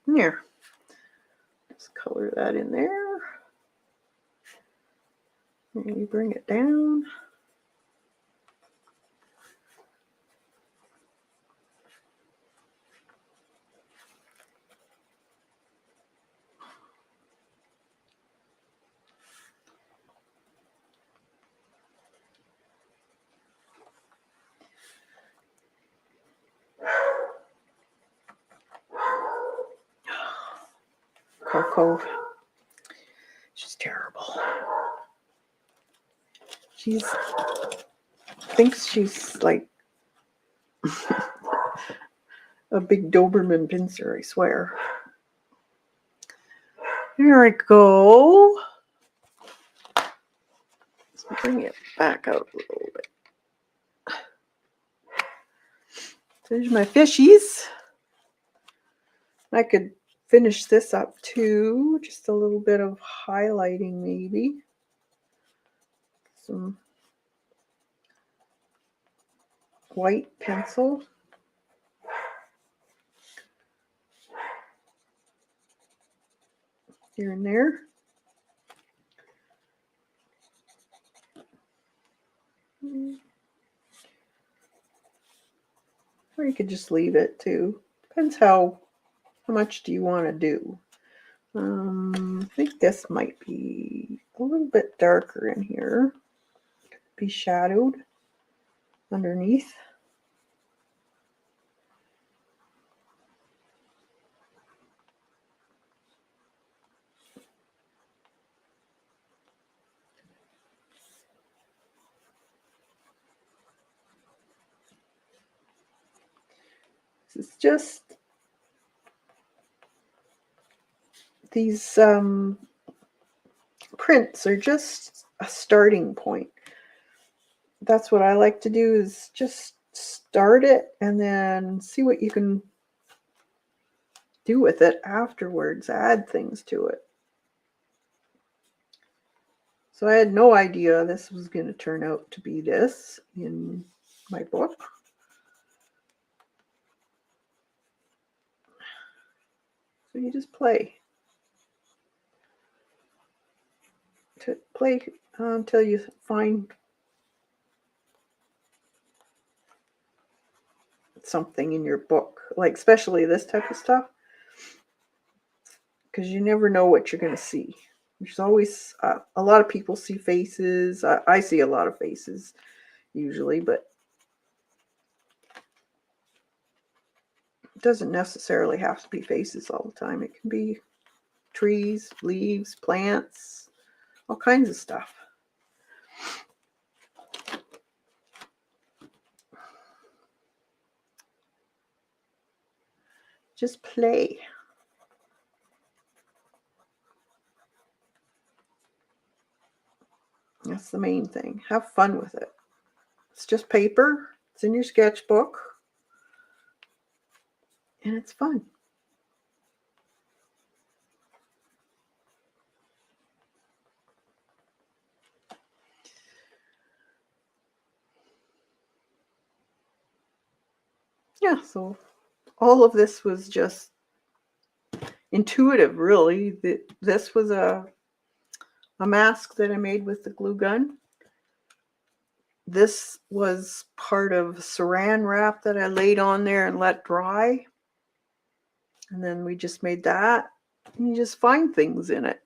There. Just color that in there. Maybe bring it down. Coco. She's terrible. She thinks she's like a big Doberman pincer, I swear. There I go. Let's bring it back out a little bit. There's my fishies. I could finish this up too. Just a little bit of highlighting maybe. Some white pencil. Here and there. Or you could just leave it too. Depends how much do you want to do. I think this might be a little bit darker in here. Could be shadowed underneath. This is just these prints are just a starting point. That's what I like to do, is just start it and then see what you can do with it afterwards, add things to it. So I had no idea this was going to turn out to be this in my book. So you just play until you find something in your book, like especially this type of stuff, because you never know what you're going to see. There's always a lot of people see faces. I see a lot of faces usually, but it doesn't necessarily have to be faces all the time. It can be trees, leaves, plants, all kinds of stuff. Just play. That's the main thing. Have fun with it. It's just paper. It's in your sketchbook. And it's fun. Yeah, so all of this was just intuitive, really. This was a mask that I made with the glue gun. This was part of saran wrap that I laid on there and let dry. And then we just made that. And you just find things in it.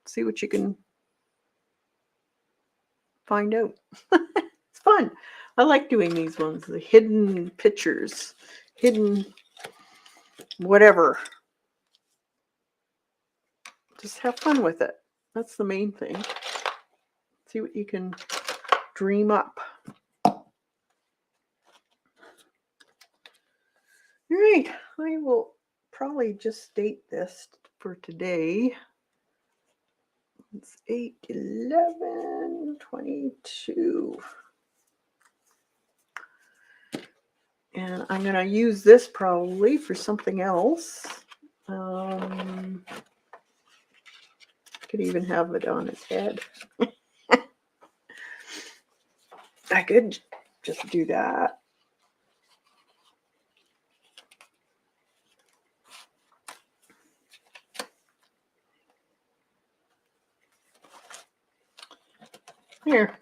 See what you can find out. It's fun. I like doing these ones, the hidden pictures, hidden whatever. Just have fun with it. That's the main thing. See what you can dream up. All right, I will probably just date this for today. It's 8/11/22. And I'm going to use this probably for something else. Could even have it on its head. I could just do that. Here.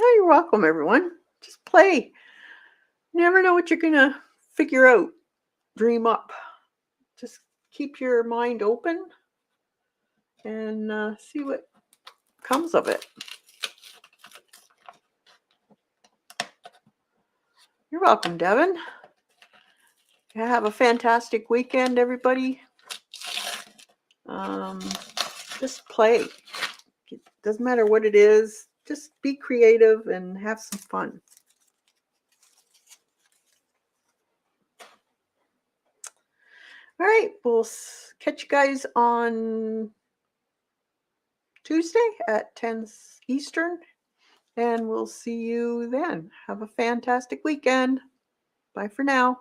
Oh, you're welcome, everyone. Just play. You never know what you're going to figure out, dream up. Just keep your mind open and see what comes of it. You're welcome, Devin. Have a fantastic weekend, everybody. Just play. It doesn't matter what it is. Just be creative and have some fun. All right, we'll catch you guys on Tuesday at 10 Eastern, and we'll see you then. Have a fantastic weekend. Bye for now.